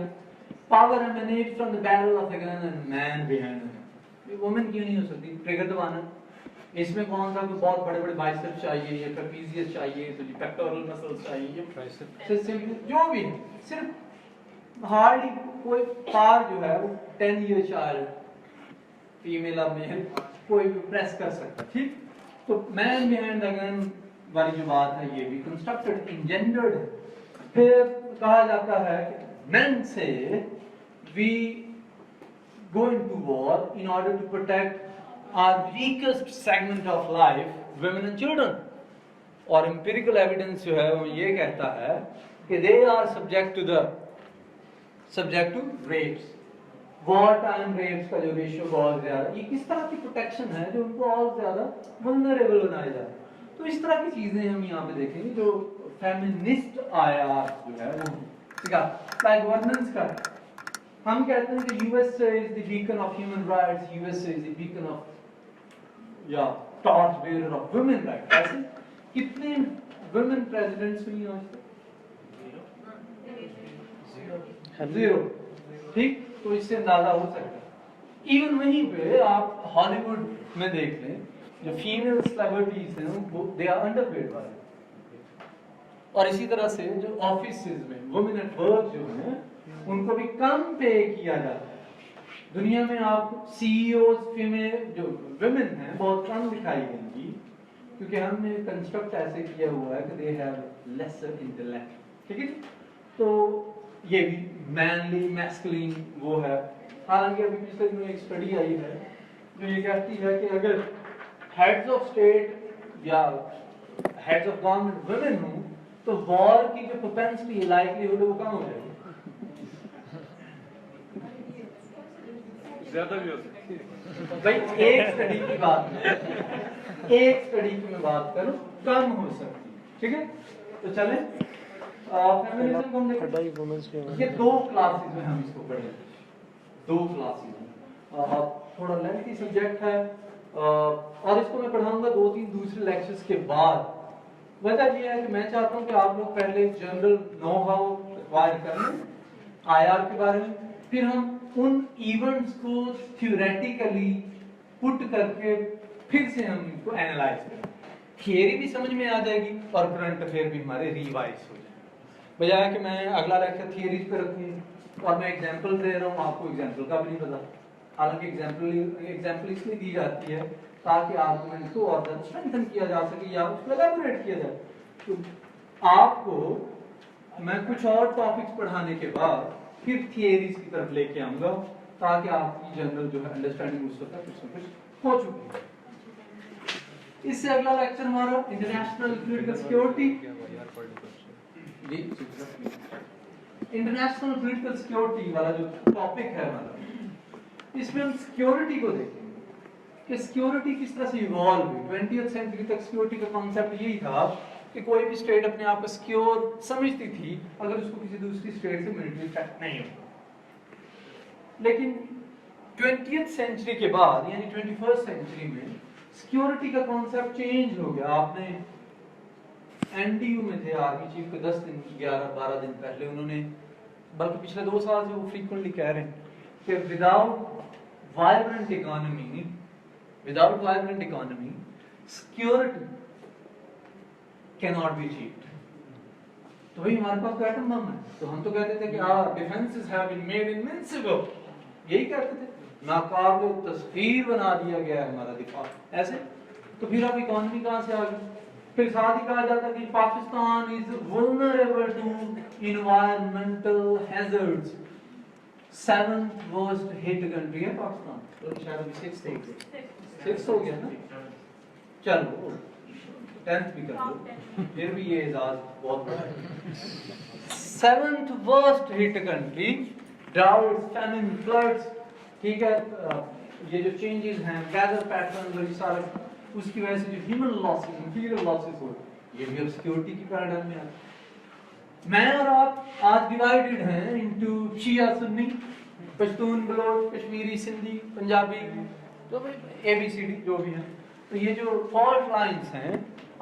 Power emanate from the barrel of a gun and man behind it. Woman کیوں نہیں ہو سکتی؟ ٹریگر دبانا, اس میں کون سا کوئی بہت بڑے بڑے بائسیپس چاہیے یا ٹریپیزیس چاہیے تو جی پیکٹورل مسلز چاہیے, جو بھی صرف ہارڈلی کوئی پار جو ہے وہ 10 ایئر چائلڈ فیمیل اور میل کوئی بھی پریس کر سکتا. ٹھیک, تو مین بیہائنڈ دا گن والی جو بات ہے یہ بھی کنسٹرکٹڈ انجنڈرڈ ہے. پھر کہا جاتا ہے کہ men say we go into war in order to protect our weakest segment of life, women and children. اور empirical evidence جو ہے وہ یہ کہتا ہے کہ they are subject to rapes. war time rapes کا جو ریشو بہت زیادہ, یہ کس طرح کی پروٹیکشن ہے جو ان کو اور زیادہ vulnerable بنایا جائے. تو اس طرح کی چیزیں ہم یہاں پہ دیکھیں گے جو فیمنسٹ آیات جو ہے وہ like governance کا. ہم کہتے ہیں کہ USA is the beacon of human rights, USA is the beacon of torch bearer of women rights. ایسے کتنے women presidents ہوئی ہیں آج تک؟ زیرو. ٹھیک, تو اس سے اندازہ ہو سکتا ہے. ایون وہیں پہ آپ ہالی ووڈ میں دیکھ لیں جو فیمیل سیلیبریٹیز ہیں وہ they are underpaid والے, اور اسی طرح سے جو آفیسز میں وومن ایٹ ورک جو ہیں ان کو بھی کم پے کیا جاتا ہے. دنیا میں آپ سی ای اوز فیمیل جو ویمن ہیں بہت کم دکھائی دیں گی, کیونکہ ہم نے کنسٹرکٹ ایسے کیا ہوا ہے کہ دے ہیو لیسر انٹلیکٹ. ٹھیک ہے, تو یہ بھی مینلی میسکلین وہ ہے. حالانکہ ابھی پچھلے دنوں ایک اسٹڈی آئی ہے جو یہ کہتی ہے کہ اگر ہیڈز آف اسٹیٹ یا ہیڈز آف گورنمنٹ ویمن ہوں تو وار کی جو پروپینسٹی لائکلیہڈ وہ کم ہو جائے گی. زیادہ بھی ہو سکتی ہے بھائی ایک اسٹڈی کی بات ہے, ایک اسٹڈی کی میں بات کروں, کم ہو سکتی. ٹھیک ہے, تو چلیں فیمنزم کو ہم دیکھیں. یہ دو کلاسز میں ہم اس کو پڑھیں, دو کلاسز میں. تھوڑا لینتھی سبجیکٹ ہے اور اس کو میں پڑھاؤں گا 2-3 دوسرے لیکچرز کے بعد. وجہ یہ ہے کہ میں چاہتا ہوں کہ آپ لوگ پہلے جنرل نو ہاؤ ایکوائر کر لیں آئی آر کے بارے میں, پھر ہم ان ایونٹس کو تھیوریٹیکلی پٹ کر کے پھر سے ہم ان کو اینالائز کریں. تھیوری بھی سمجھ میں آ جائے گی اور کرنٹ افیئر بھی ہمارے ریوائز ہو جائیں, بجائے کہ میں اگلا لیکچر تھیوری پہ رکھوں اور میں ایگزامپل دے رہا ہوں, آپ کو ایگزامپل کا بھی نہیں پتا. حالانکہ ایگزامپل اس لیے دی جاتی ہے تاکہ آرگومنٹ کو اور زیادہ اسٹرینتھن کیا جا سکے یا اس کو ایلیبوریٹ کیا جائے. تو آپ کو میں کچھ اور ٹاپکس پڑھانے کے بعد پھر تھیوریز کی طرف لے کے آؤں گا تاکہ آپ کی جنرل جو ہے انڈرسٹینڈنگ اس وقت کچھ نہ کچھ ہو چکی ہے. اس سے اگلا لیکچر ہمارا انٹرنیشنل پولیٹیکل سیکیورٹی. جی انٹرنیشنل پولیٹیکل سیکیورٹی والا جو ٹاپک ہے ہمارا, اس میں ہم سیکیورٹی کو دیکھیں گے کہ سیکیورٹی کس طرح سے ایوالو ہوئی. 20th سینچری تک سیکیورٹی کا کانسیپٹ یہی تھا کہ کوئی بھی اسٹیٹ اپنے آپ کو سیکیور سمجھتی تھی اگر اس کو کسی دوسری اسٹیٹ سے ملٹری تھریٹ نہیں ہوتا. لیکن 20th سینچری کے بعد یعنی 21st سینچری میں سیکیورٹی کا کانسیپٹ چینج ہو گیا. آپ نے این ڈی یو میں تھے آرمی چیف کے 10 دن 11-12 دن پہلے انہوں نے, بلکہ پچھلے 2 سال سے وہ فریکوینٹلی کہہ رہے ہیں کہ without vibrant economy security cannot be achieved. تو بھئی ہمارے پاس ایٹم بم ہے تو ہم تو کہتے تھے کہ defenses have been made invincible, یہی کہتے تھے, ناقابل تسخیر بنا دیا گیا ہے ہمارا دفاع. ایسے تو پھر اب اکانومی کہاں سے آ گئی؟ پھر ساتھ ہی کہا جاتا ہے کہ Pakistan is vulnerable to environmental hazards. 7th worst hit country ہے پاکستان, تو شاید 6 ہو گیا نا. چلو 10th بھی کر لو, پھر بھی یہ اعزاز بہت بڑا ہے. 7th worst hit country, droughts, famine, floods. ٹھیک ہے, ये जो चेंजेस हैं वेदर पैटर्न और ये सारा उसकी वजह से जो ह्यूमन लॉसेस इंफीरियर लॉसेस हो ये भी अब सिक्योरिटी की पैराडाइम में आता है। मैं और आप आज डिवाइडेड हैं इनटू शिया सुन्नी, पश्तून, बलोच, कश्मीरी, सिंधी, पंजाबी, तो भाई ABCD जो भी है। तो ये जो फॉल्ट लाइंस हैं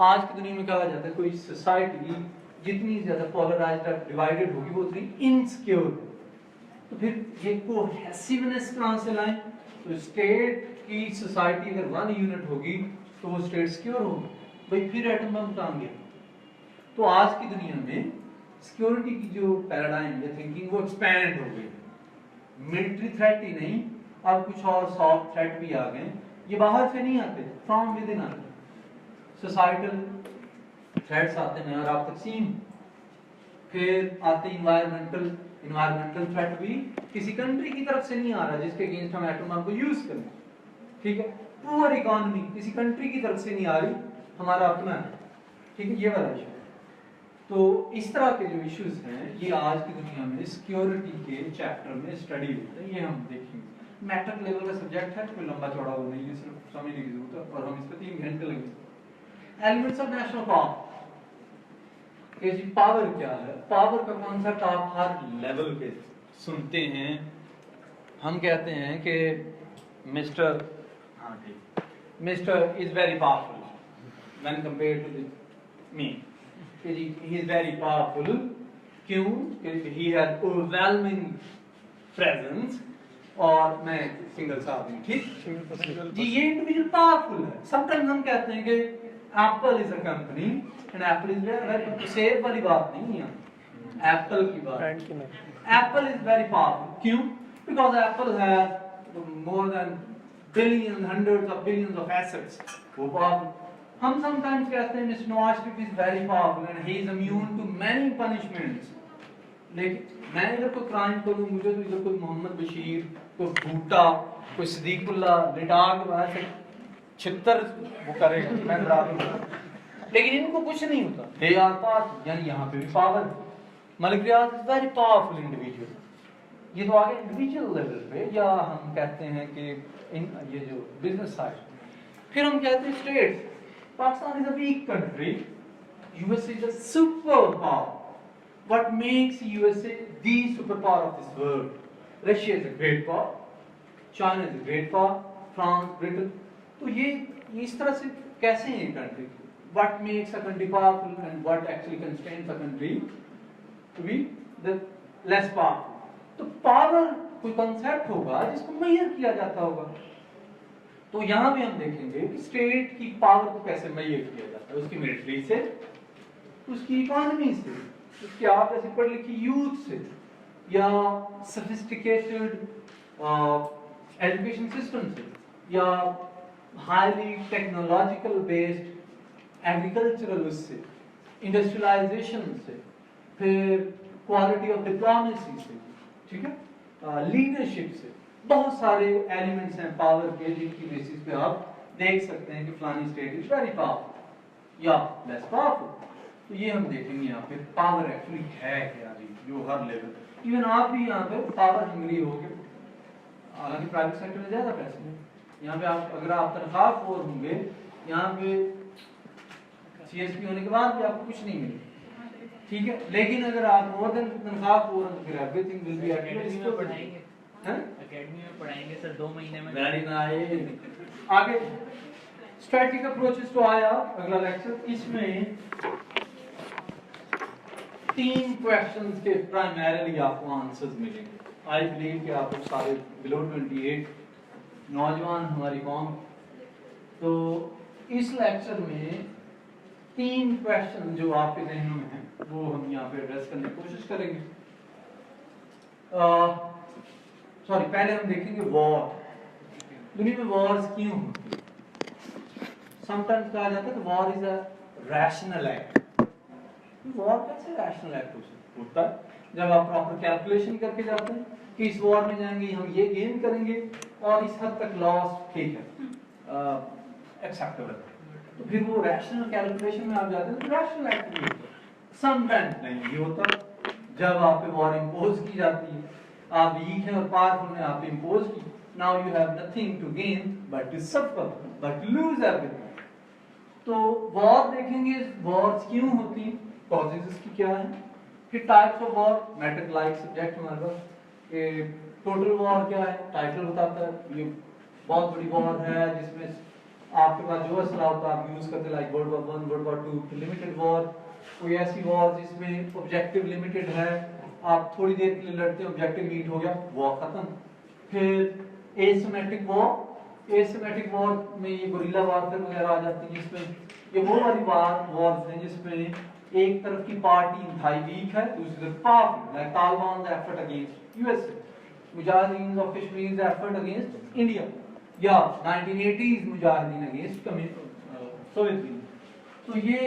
आज की दुनिया में कहा जाता है कोई सोसाइटी जितनी ज्यादा पोलराइज्ड डिवाइडेड होगी वो उतनी इनसिक्योर। तो फिर ये कोहेसिवनेस कहां से लाएं? तो स्टेट की सोसाइटी अगर 1 यूनिट होगी तो वो स्टेट सिक्योर होगी। भाई फिर एटम बम कहां गया? तो आज की दुनिया में सिक्योरिटी की जो पैराडाइम या थिंकिंग वो एक्सपैंड हो गई। मिलिट्री थ्रेट ही नहीं, अब कुछ और सॉफ्ट थ्रेट भी आ गए। ये बाहर से नहीं आते, फ्रॉम विद इन आते। सोसाइटल थ्रेट्स आते हैं और आप तकसीम, फिर आते इन्वायरमेंटल थ्रेट भी किसी कंट्री की तरफ से नहीं आ रहा जिसके अगेंस्ट हम एटम बम को यूज करें, ठीक है। पुअर इकोनॉमी किसी कंट्री की तरफ से नहीं आ रही, हमारा अपना है, ठीक है, ये वाला इशू। तो इस तरह के जो इश्यूज हैं ये आज की दुनिया में सिक्योरिटी के चैप्टर में स्टडी होते हैं, ये हम देखेंगे। मैट्रिक लेवल का सब्जेक्ट है, कोई लंबा चौड़ा वो नहीं है, सिर्फ समझने की जरूरत है और हम इस पर 3 घंटे लगेंगे। एलिमेंट्स ऑफ नेशनल पावर, कि जी पावर क्या है? पावर का कॉन्सेप्ट आप हर लेवल पे सुनते हैं। हम कहते हैं कि mister is very powerful when compared to me, कि जी ही इज वेरी पावरफुल। क्यों? क्योंकि ही हैज ओवरवेलमिंग प्रेजेंस और मैं सिंगल साहब हूं, ठीक जी, ये इंडिविजुअल पावरफुल है। समटाइम्स हम कहते हैं कि Apple is a company and Apple is very, सेब वाली बात नहीं है, एप्पल की बात। एप्पल इज वेरी पावरफुल, क्यों? Because Apple has more than billion, hundreds of billions of assets, वो पावरफुल। हम समटाइम्स कहते हैं mister Nawaz Sharif is very powerful and he is immune to many punishments. लेकिन मैं अगर कोई क्राइम करूं, मुझे तो इधर कोई मोहम्मद बशीर, कोई भूटा, कोई सदीकुल्ला लिटा के वहां से छितर वो करेगा, मैं डरा दूंगा, लेकिन इनको कुछ नहीं होता। दे आर पावरफुल, यानी यहाँ पे भी power. Malik Riaz is very powerful individual. ये तो आगे इंडिविजुअल लेवल पे, या हम कहते हैं कि इन ये जो बिजनेस साइड। फिर हम कहते हैं states. Pakistan is a week country, USA is a super power. What makes USA the superpower of this world? Russia is a great power, China is a great power, France, Britain. तो ये इस तरह से कैसे है country? What makes a country powerful and what actually constrains a country to be the less powerful? तो power कोई concept होगा जिसको मेजर किया जाता होगा। तो यहाँ भी हम देखेंगे कि स्टेट की पावर को कैसे मेजर किया जाता है, उसकी मिलिट्री से, उसकी इकोनॉमी से, उसके आप जैसे पढ़ लिखी यूथ से, या सोफिस्टिकेटेड एजुकेशन सिस्टम से, या हाईली टेक्नोलॉजिकल बेस्ड एग्रीकल्चरल उससे, इंडस्ट्रियलाइजेशन से, फिर क्वालिटी ऑफ डिप्लोमेसी से, ठीक है, लीडरशिप से। बहुत सारे एलिमेंट्स हैं पावर के जिनकी बेसिस पे आप देख सकते हैं कि फलानी स्टेट इज वेरी पावरफुल या लेस पावरफुल। तो ये हम देखेंगे यहाँ पे पावर एक्चुअली है क्या जी, जो हर लेवल, इवन आप भी यहाँ पे पावर हंग्री होगे। हालांकि प्राइवेट सेक्टर में ज्यादा पैसे हैं, यहाँ पे आप अगर आप तनख्वाह खोर होंगे, यहाँ पे CSP होने के बाद भी आपको कुछ नहीं मिलेगा, ठीक है। लेकिन अगर आप मोर देन तनख्वाह खोर हैं तो फिर everything will be at your disposal. Academy में पढ़ाएंगे सर 2 महीने में। Very nice. आगे स्ट्रेटजिक अप्रोचेस तो आया अगला लेक्चर। इसमें 3 क्वेश्चंस के प्राइमरीली आपको आंसर्स मिलेंगे। आई बिलीव कि आप लोग सारे बिलो 28 नौजवान हमारी कौम। तो इस लेक्चर में 3 क्वेश्चन जो आपके जहनों में हैं वो हम यहाँ पे एड्रेस करने की कोशिश करेंगे। पहले हम देखेंगे वॉर। दुनिया में वॉर्स क्यों होती है? समटाइम्स कहा जाता है कि war is a rational act. War कैसे रैशनल एक्ट होता है? जब आप प्रॉपर कैलकुलेशन करके जाते हैं कि इस वॉर में जाएंगे हम ये गेन करेंगे और इस हद तक लॉस ठीक है, एक्सेप्टेबल, तो फिर वो रैशनल कैलकुलेशन में आप जाते हैं तो रैशनल एक्ट भी होता है। समटाइम्स नहीं भी होता। जब आप पे वॉर इंपोज की जाती है آپ ویک ہیں اور پاورفل نے آپ پہ امپوز کی. Now you have nothing to gain but to suffer, but to lose everything. تو وار دیکھیں گے, وارز کیوں ہوتی ہیں, کازز اس کی کیا ہیں, پھر types of war, matric like subject ہمارے پاس کہ ٹوٹل وار کیا ہے, ٹائٹل بتاتا ہے, یہ بہت بڑی وار ہے جس میں آپ کے پاس جو اسلحہ ہوتا ہے آپ یوز کرتے, like world war 1, world war 2, limited war, کوئی ایسی وار جس میں آبجیکٹیو لمیٹڈ ہے, آپ تھوڑی دیر کے لیے لڑتے ہیں, آبجیکٹیو میٹ ہو گیا, وار ختم. پھر ایسیمیٹرک وار, ایسیمیٹرک وار میں یہ گوریلا وارفیئر وغیرہ آ جاتی ہیں, جس میں یہ وہ والی وارز ہیں جس میں ایک طرف کی پارٹی انتہائی ویک ہے, دوسری طرف powerful, like Taliban the effort against U S A, mujahideen of Kashmir the effort against India, یا 1980s مجاہدین اگینسٹ سوویت یونین. تو یہ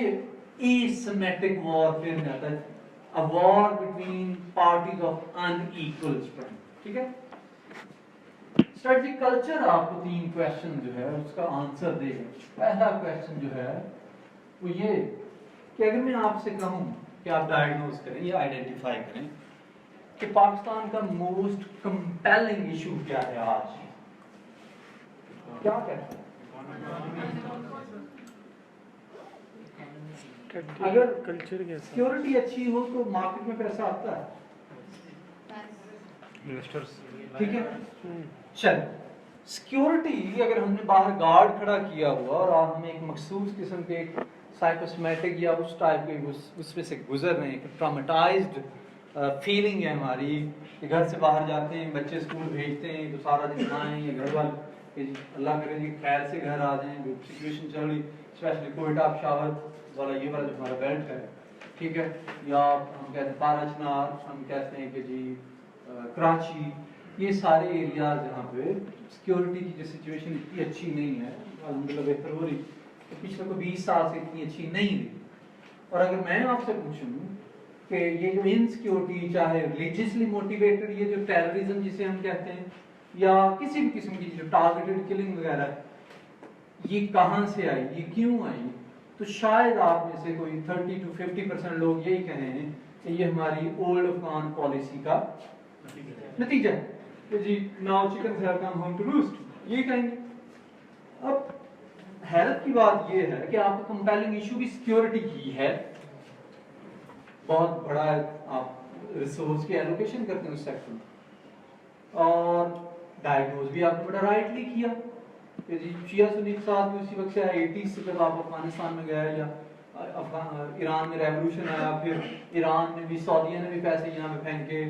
ایسیمیٹرک وارفیئر میں آتا ہے, a war between parties of unequal strength. ٹھیک ہے. اسٹریٹجک کلچر آپ کو 3 کویشچن جو ہے اس کا آنسر دے گا. پہلا کویشچن جو ہے وہ یہ کہ اگر میں آپ سے کہوں کہ آپ ڈائگنوز کریں یا آئیڈینٹیفائی کریں کہ پاکستان کا موسٹ کمپیلنگ ایشو کیا ہے آج, کیا کہتے ہیں؟ اگر کلچر کیسا, سیکورٹی اچھی ہو تو مارکیٹ میں پیسہ آتا ہے, انویسٹرز, ٹھیک ہے. چل سیکورٹی اگر ہم نے باہر گارڈ کھڑا کیا ہوا اور ہمیں ایک مخصوص قسم کے سائیکوسمیٹک یا اس ٹائپ کے اس میں سے گزر رہے ہیں, ٹرامیٹائزڈ فیلنگ ہے ہماری کہ گھر سے باہر جاتے ہیں, بچے اسکول بھیجتے ہیں تو سارا دن آئیں, یا گھر والے کہ اللہ کرے جی خیر سے گھر آ جائیں, جو سچویشن چل رہی اسپیشلی کوئٹہ پشاور والا یہ والا جو ہمارا بیلٹ ہے, ٹھیک ہے, یا ہم کہتے ہیں پارا چنار, ہم کہتے ہیں کہ جی کراچی, یہ سارے ایریاز جہاں پہ سیکورٹی کی جو سچویشن اتنی اچھی نہیں ہے, الحمدللہ بہتر ہو رہی, پچھلے کو 20 سال سے اتنی اچھی نہیں رہی. اور اگر میں آپ سے پوچھوں کہ یہ جو انسیکیورٹی, چاہے ریلیجیسلی موٹیویٹڈ یہ جو ٹیررزم جسے ہم کہتے ہیں, یا کسی بھی قسم کی جو ٹارگیٹڈ کلنگ وغیرہ ہے, یہ کہاں سے آئی, یہ کیوں آئی, تو شاید آپ میں سے کوئی 30 to 50% لوگ یہی کہیں ہیں کہ یہ ہماری اولڈ افغان پالیسی کا نتیجہ ہے کہ جی now chicken have come home to roost, یہ کہیں گے. اب حیرت کی بات یہ ہے کہ آپ کا کمپیلنگ ایشو بھی سیکیورٹی کی ہے, بہت بڑا آپ ریسورس کی ایلوکیشن کرتے ہیں اس سیکٹر میں, اور ڈائگنوز بھی آپ نے بڑا رائٹلی کیا کہ جی شیعہ سنی کے ساتھ بھی اسی وقت سے 80s سے جب آپ افغانستان میں گئے, یا ایران میں ریولوشن آیا, پھر ایران نے بھی, سعودیہ نے بھی پیسے یہاں پہ پھینکے,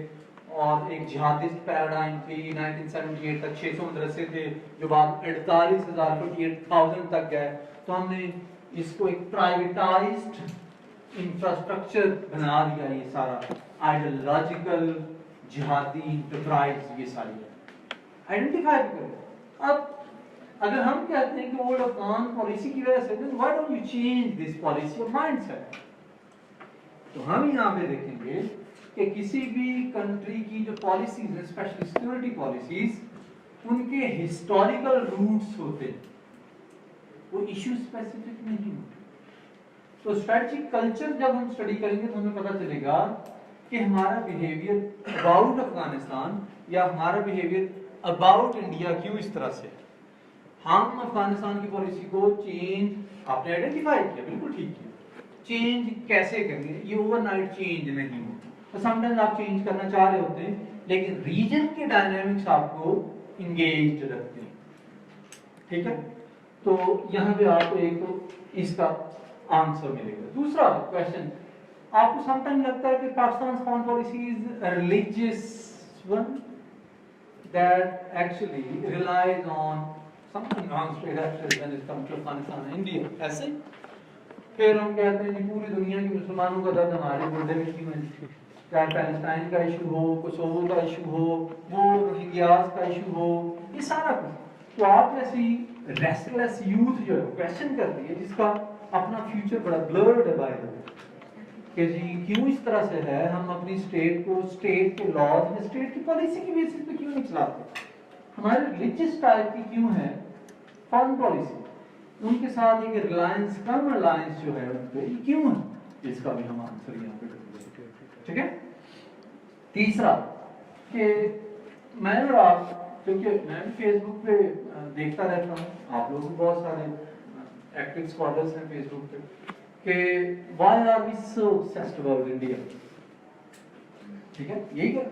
اور ایک جہادسٹ پیراڈائم تھی 1978 تک, 600 مدرسے تھے جو بعد 48,000 تک گئے, تو ہم نے اس کو ایک پرائیویٹائزڈ انفراسٹرکچر بنا دیا, یہ سارا آئیڈیالوجیکل جہادی انٹرپرائز, یہ ساری آئیڈینٹیفائی کریں. اب اگر ہم کہتے ہیں کہ اولڈ افغان پالیسی کی وجہ سے, then why don't you change this policy or mindset? تو ہم یہاں پہ دیکھیں گے کہ کسی بھی کنٹری کی جو پالیسیز ہیں, اسپیشلی سیکورٹی پالیسیز, ان کے ہسٹوریکل روٹس ہوتے ہیں, وہ ایشو اسپیسیفک نہیں ہوتے. تو اسٹریٹجک کلچر جب ہم اسٹڈی کریں گے تو ہمیں پتہ چلے گا کہ ہمارا بیہیویئر اباؤٹ افغانستان یا ہمارا بیہیویئر اباؤٹ انڈیا کیوں اس طرح سے. ہم افغانستان کی پالیسی کو چینج, آپ نے آئیڈینٹیفائی کیا, بالکل ٹھیک کیا, چینج کیسے کریں گے, یہ اوور نائٹ چینج نہیں ہوتا. تو سم ٹائمز آپ چینج کرنا چاہ رہے ہوتے ہیں لیکن ریجن کے ڈائنامکس آپ کو انگیجڈ رکھتے ہیں, ٹھیک ہے. تو یہاں پہ آپ کو ایک اس کا آنسر ملے گا. دوسرا کویشچن, آپ کو سم ٹائم لگتا ہے کہ Pakistan foreign policy is religious one that actually relies on something non-state actors when it comes to Afghanistan and India. ایسے پھر ہم کہتے ہیں کہ پوری دنیا کے مسلمانوں کا درد ہمارے گردے میں کیوں ہے, چاہے پیلسٹائن کا ایشو ہو, کوسوو کا ایشو ہو, وہ روہنگیاز کا ایشو ہو, یہ سارا کچھ. تو آپ جیسی ریسٹلیس یوتھ جو ہے کویشچن کرتی ہے, جس کا اپنا فیوچر بڑا بلرڈ ہے بائی دا وے, کہ جی کیوں اس طرح سے ہے, ہم اپنی اسٹیٹ کو اسٹیٹ کے لاز میں اسٹیٹ کی پالیسی کی بیسس پہ کیوں نہیں چلاتے, ہمارے ریلیجیس ٹائپ کی کیوں ہے فارن پالیسی, ان کے ساتھ ایک ریلائنس, کم ریلائنس جو ہے ان پہ یہ کیوں ہے, اس کا بھی ہم آنسر یہاں پہ کریں گے, ٹھیک ہے. تیسرا, کہ میں اور آپ, کیونکہ میں بھی فیس بک پہ دیکھتا رہتا ہوں, آپ لوگ بھی بہت سارے ایکٹیو اسکالرس ہیں فیس بک پہ, کہ why are we so obsessed about India. ٹھیک ہے, یہی کہ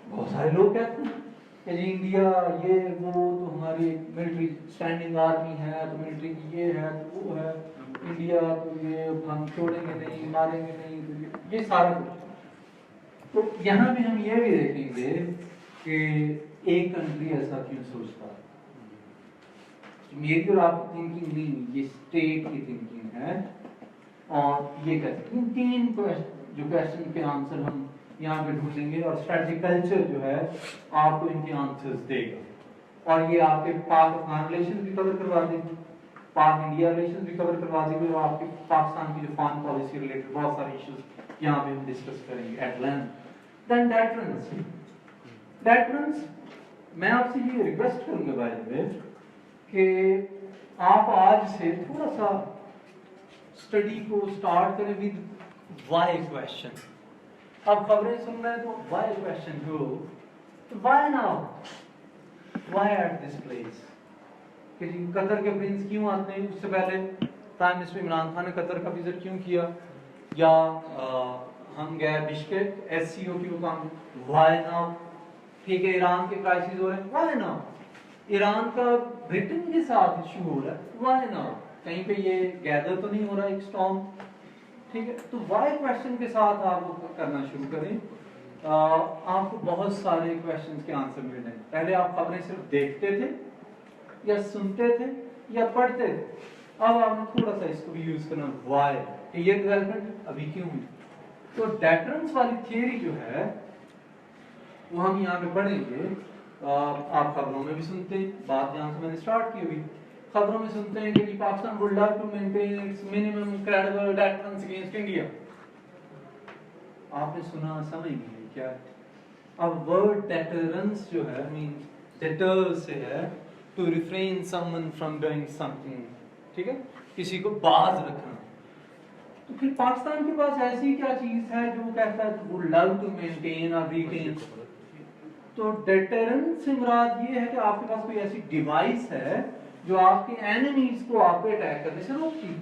بہت سارے لوگ کہتے ہیں کہ جی انڈیا یہ وہ تو ہماری ملٹری اسٹینڈنگ آرمی ہے, تو ملٹری کی یہ ہے تو وہ ہے, انڈیا تو یہ ہم چھوڑیں گے نہیں, ماریں گے نہیں, تو یہ سارا کچھ. تو یہاں بھی ہم یہ بھی دیکھیں گے کہ ایک کنٹری ایسا کیوں سوچتا ہے. میری اور آپ کی تھنکنگ نہیں, یہ اسٹیٹ کی تھنکنگ ہے. اور یہ کہتے ہیں تین جو کوشچن کے آنسر ہم یہاں پہ ڈھونڈیں گے, اور اسٹریٹجی کلچر جو ہے آپ کو ان کے آنسرز دے گا. اور یہ آپ کے پاک افغان ریلیشن بھی کور کروا دیں گے, پاک انڈیا ریلیشن بھی کور کروا دیں گے, اور آپ کے پاکستان کی جو فارن پالیسی ریلیٹڈ بہت سارے ایشوز یہاں پہ ہم ڈسکس کریں گے ایٹ لینتھ. دین ڈیٹرنس میں آپ سے یہ ریکویسٹ کروں گا بائی دا وے کہ آپ آج سے تھوڑا سا اسٹڈی کو اسٹارٹ کریں ود وائی کویشچن. اب خبریں سن رہے ہیں تو وائی کویشچن جو why now, why at this place, کہ جی قطر کے پرنس کیوں آتے ہیں, اس سے پہلے پرائم منسٹر عمران خان نے قطر کا وزٹ کیوں کیا, یا ہم گئے بشکیک ایس سی او کی مقام, وائی ناؤ. ٹھیک ہے, ایران کے کرائسس ہو رہے ہیں, وائی ناؤ. ایران کا برٹن کے ساتھ ایشو ہو رہا ہے, وائی ناؤ. کہیں پہ یہ گیدر تو نہیں ہو رہا ایک اسٹارم. ٹھیک ہے, تو وائی کویشچن کے ساتھ آپ کرنا شروع کریں. آپ کو بہت سارے کویشچنز کے آنسر مل رہے ہیں. پہلے آپ خبریں صرف دیکھتے تھے یا سنتے تھے یا پڑھتے تھے, اب آپ نے تھوڑا سا اس کو بھی یوز کرنا, وائی, کہ یہ ڈیولپمنٹ ابھی کیوں ہوئی. تو ڈیٹرنس والی تھیوری جو ہے وہ ہم یہاں پہ پڑھیں گے. آپ خبروں میں بھی سنتے ہیں, بات یہاں سے میں نے اسٹارٹ کی ہوئی, خبروں میں سنتے ہیں کہ Pakistan would love to maintain its minimum credible deterrence against India. آپ نے سنا, سمجھ نہیں کیا. اب ورڈ deterrence جو ہے means deter سے ہے to refrain someone from doing something. ٹھیک ہے, کسی کو باز رکھنا. تو پھر پاکستان کے پاس ایسی کیا چیز ہے جو کہتا ہے would love to maintain or retain. تو ڈیٹرنس سے مراد یہ ہے کہ آپ کے پاس کوئی ایسی ڈیوائس ہے جو آپ کے اینیمیز کو آپ پہ اٹیک کرنے سے روکتی ہے.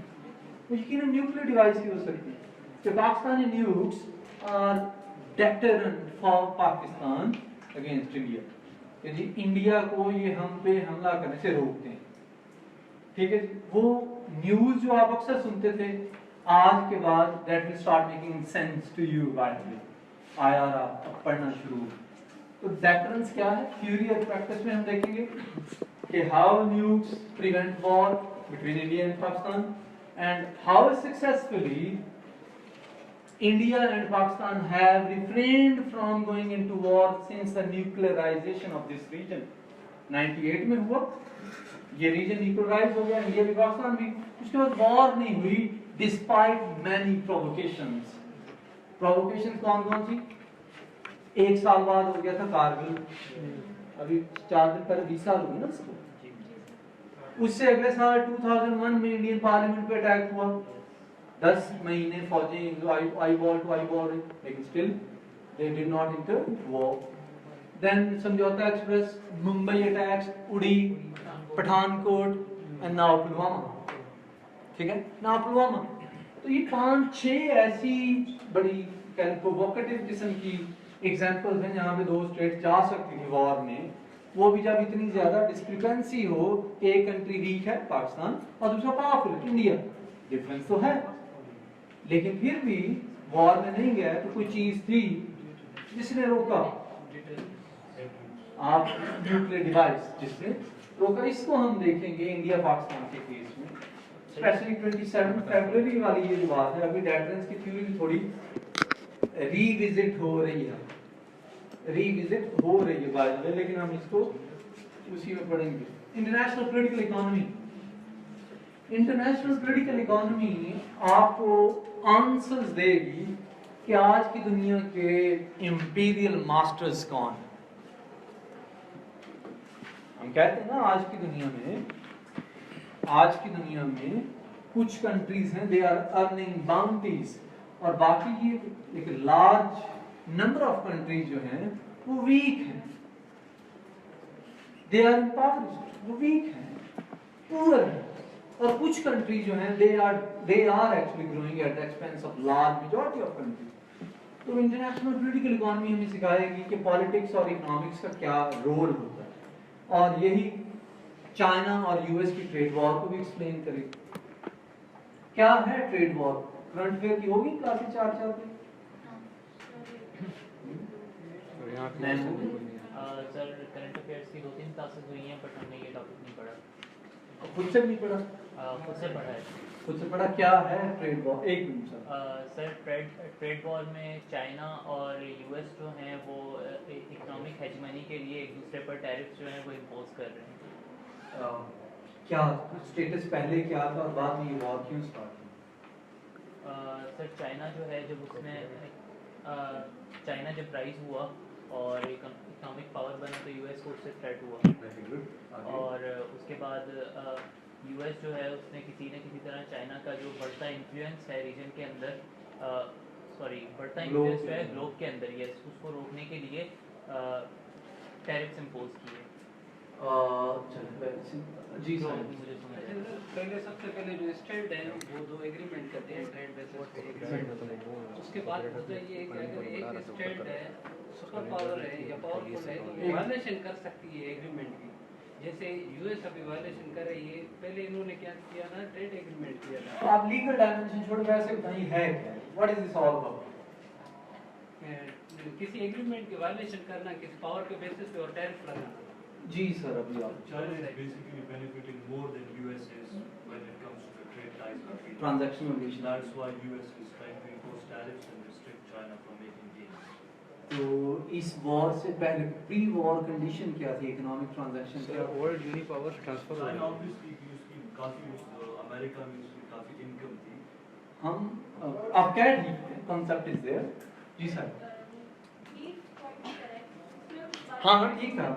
وہ یقیناً نیوکلیر ڈیوائس ہی ہو سکتی ہے. کہ Pakistani nukes are deterrent for Pakistan against India, کہ جی انڈیا کو یہ ہم پہ حملہ کرنے سے روکتے ہیں. ٹھیک ہے جی, وہ نیوز جو آپ اکثر سنتے تھے آج کے بعد that will start making sense to you. آیا اب پڑھنا شروع. تو ڈیٹرنس کیا ہے, تھیوری اور پریکٹس میں ہم دیکھیں گے کہ how news prevent war between India and Pakistan, and how successfully India and Pakistan have refrained from going into war since the nuclearization of this region. 98 میں ہوا, یہ ریجن نیوکلرائز ہو گیا, انڈیا بھی پاکستان بھی. اس کے بعد وار نہیں ہوئی ڈسپائٹ مینی پرووکیشنز. پرووکیشنز کون کون سی؟ ایک سال بعد ہو گیا تھا کارگل, ابھی 4 دن پہلے 20 سال ہوئے نا اس کو. اس سے اگلے سال 2001 میں انڈین پارلیمنٹ پہ اٹیک ہوا, 10 مہینے فوجیں آئی بال ٹو آئی بال, لیکن still they did not enter war. Then Samjhauta express, Mumbai attacks, Uri, Pathankot, and now Pulwama. ٹھیک ہے, now پلوامہ. تو یہ 5-6 ایسی بڑی پرووکیٹو قسم کی ایگزامپلز ہیں جہاں پہ 2 اسٹیٹ جا سکتی تھی وار میں, وہ بھی جب اتنی زیادہ ڈسکریپنسی ہو کہ ایک کنٹری ویک ہے پاکستان اور دوسرا پاورفل انڈیا. ڈفرنس تو ہے, لیکن پھر بھی وار میں نہیں گئے تو کوئی چیز تھی جس نے روکا. آپ نیوکلیر ڈیوائس جس نے روکا, اس کو ہم دیکھیں گے انڈیا پاکستان کے کیس میں. اسپیشلی 27 فیبروری والی یہ جو بات ہے, ابھی ڈیٹرنس کی تھیوری بھی تھوڑی ریوزٹ ہو رہی ہے, بائی دا وے, لیکن ہم اس کو اسی میں پڑھیں گے. International political economy. International political economy آپ کو آنسرز دے گی کہ آج کی دنیا کے امپیریل ماسٹرز کون ہیں. ہم کہتے ہیں نا آج کی دنیا میں کچھ کنٹریز ہیں دے آر ارننگ باؤنٹیز, اور باقی کی ایک لارج نمبر آف کنٹریز جو ہیں वो वीक हैं, दे आर इम्पावरिश्ड, वो वीक हैं, पुअर हैं, और कुछ कंट्री जो हैं they are actually growing at the expense of large majority of country. तो इंटरनेशनल पॉलिटिकल इकोनॉमी हमें सिखाएगी कि पॉलिटिक्स और इकोनॉमिक्स का क्या रोल होता है, और यही चाइना और यूएस की ट्रेड वॉर को भी एक्सप्लेन करेगी। क्या है ट्रेड वॉर? करंट अफेयर की होगी क्लासेस 4 पे? सर करंट अफेयर्स की 2-3 क्लासेस हुई हैं बट हमने ये टॉपिक नहीं पढ़ा। खुद से नहीं पढ़ा? खुद से पढ़ा है। खुद से पढ़ा। क्या है ट्रेड वॉर? एक minute sir. Sir trade war में चाइना और यूएस जो हैं वो इकोनॉमिक हेजमनी के लिए एक दूसरे पर टैरिफ्स जो हैं वो इम्पोज कर रहे हैं। क्या स्टेटस पहले क्या था और बाद में ये वॉर क्यों स्टार्ट हुई? सर चाइना जो है जब उसने चाइना जब राइज हुआ और इकोनॉमिक पावर बना तो यूएस को उससे थ्रेट हुआ। और उसके बाद यूएस जो है उसने किसी न किसी तरह चाइना का जो बढ़ता इन्फ्लुएंस है रीजन के अंदर, बढ़ता इन्फ्लुएंस जो है ग्लोब के अंदर, यस, उसको रोकने के लिए टैरिफ्स इम्पोज किए। जी सर। मुझे समझ आया। पहले सबसे पहले जो स्टेट है वो 2 एग्रीमेंट करते हैं ट्रेड बेसिस पे एग्रीमेंट। उसके बाद होता है ये कि अगर एक स्टेट है सुपर पावर है या पावरफुल है तो वायलेशन कर सकती है एग्रीमेंट की। जैसे यूएस अभी वायलेशन कर रही है, पहले इन्होंने क्या किया ना, ट्रेड एग्रीमेंट किया था। आप लीगल डायमेंशन छोड़ वैसे बताइए है क्या, what is this all about? किसी एग्रीमेंट की वायलेशन करना, किसी पावर के बेसिस पे और टैरिफ लगाना। जी सर। अभी आप China is basically benefiting more than US is when it comes to the trade ties between them. Transactional relation. That's why US is trying to impose tariffs and restrict China from making gains. तो इस war से पहले pre war condition क्या थी economic transaction का? World यूनिपावर transfer हो China गया। obviously उसकी काफी अमेरिका में उसकी काफी इनकम थी। हम आप कह रही हैं कंसेप्ट इज देयर। जी सर। हाँ हाँ ठीक है।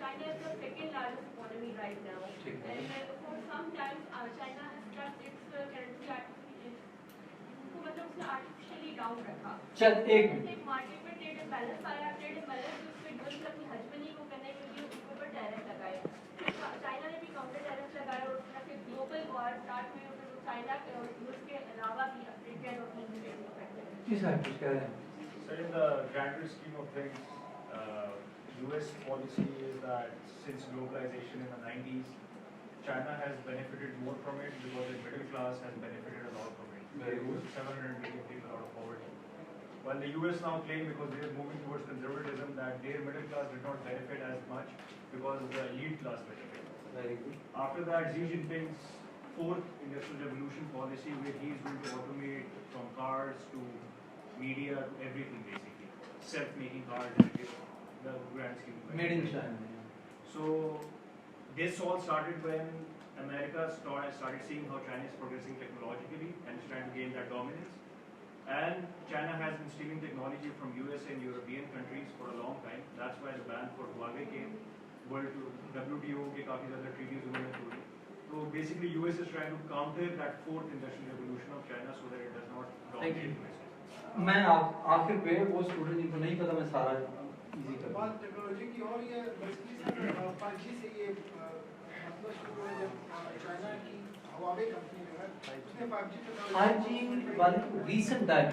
China is the second largest economy right now, and for some time China has kept its currency artificially down रखा। चल एक मिनट। एक मार्केट में ट्रेड इम्बैलेंस आया, ट्रेड इम्बैलेंस उसके यूएस अपनी हेजमनी को करने के लिए उसके ऊपर टैरिफ लगाए। चाइना ने भी काउंटर टैरिफ लगाए और उसमें फिर ग्लोबल वॉर स्टार्ट हुई और फिर चाइना और यूएस के अलावा भी अफ्रीकन और इंडियन इफेक्ट। जी सर कुछ कह रहे हैं? So in the grander scheme of things, US policy is that since globalization in the 90s, China has benefited more from it because the middle class has benefited a lot from it. They moved 700 million people out of poverty. While the US now claim, because they are moving towards conservatism, that their middle class did not benefit as much because the elite class benefited. Very good. After that, Xi Jinping's fourth industrial revolution policy, where he is going to automate from cars to media to everything basically, self-making cars, the grand scheme. Made in China. So this all started when America started seeing how China is progressing technologically and is trying to gain that dominance. And China has been stealing technology from US and European countries for a long time. That's why the ban for Huawei came. World WTO के काफी ज़्यादा treaties उन्होंने तोड़ी. So basically US is trying to counter that fourth industrial revolution of China so that it does not dominate US. मैं आखिर पे वो student जिनको नहीं पता मैं सारा इजी कर बात टेक्नोलॉजी की और ये बेसिकली सर 5G से ये मतलब शुरू हुआ जब चाइना की Huawei कंपनी जो है उसने 5G टेक्नोलॉजी 5G वाली recent time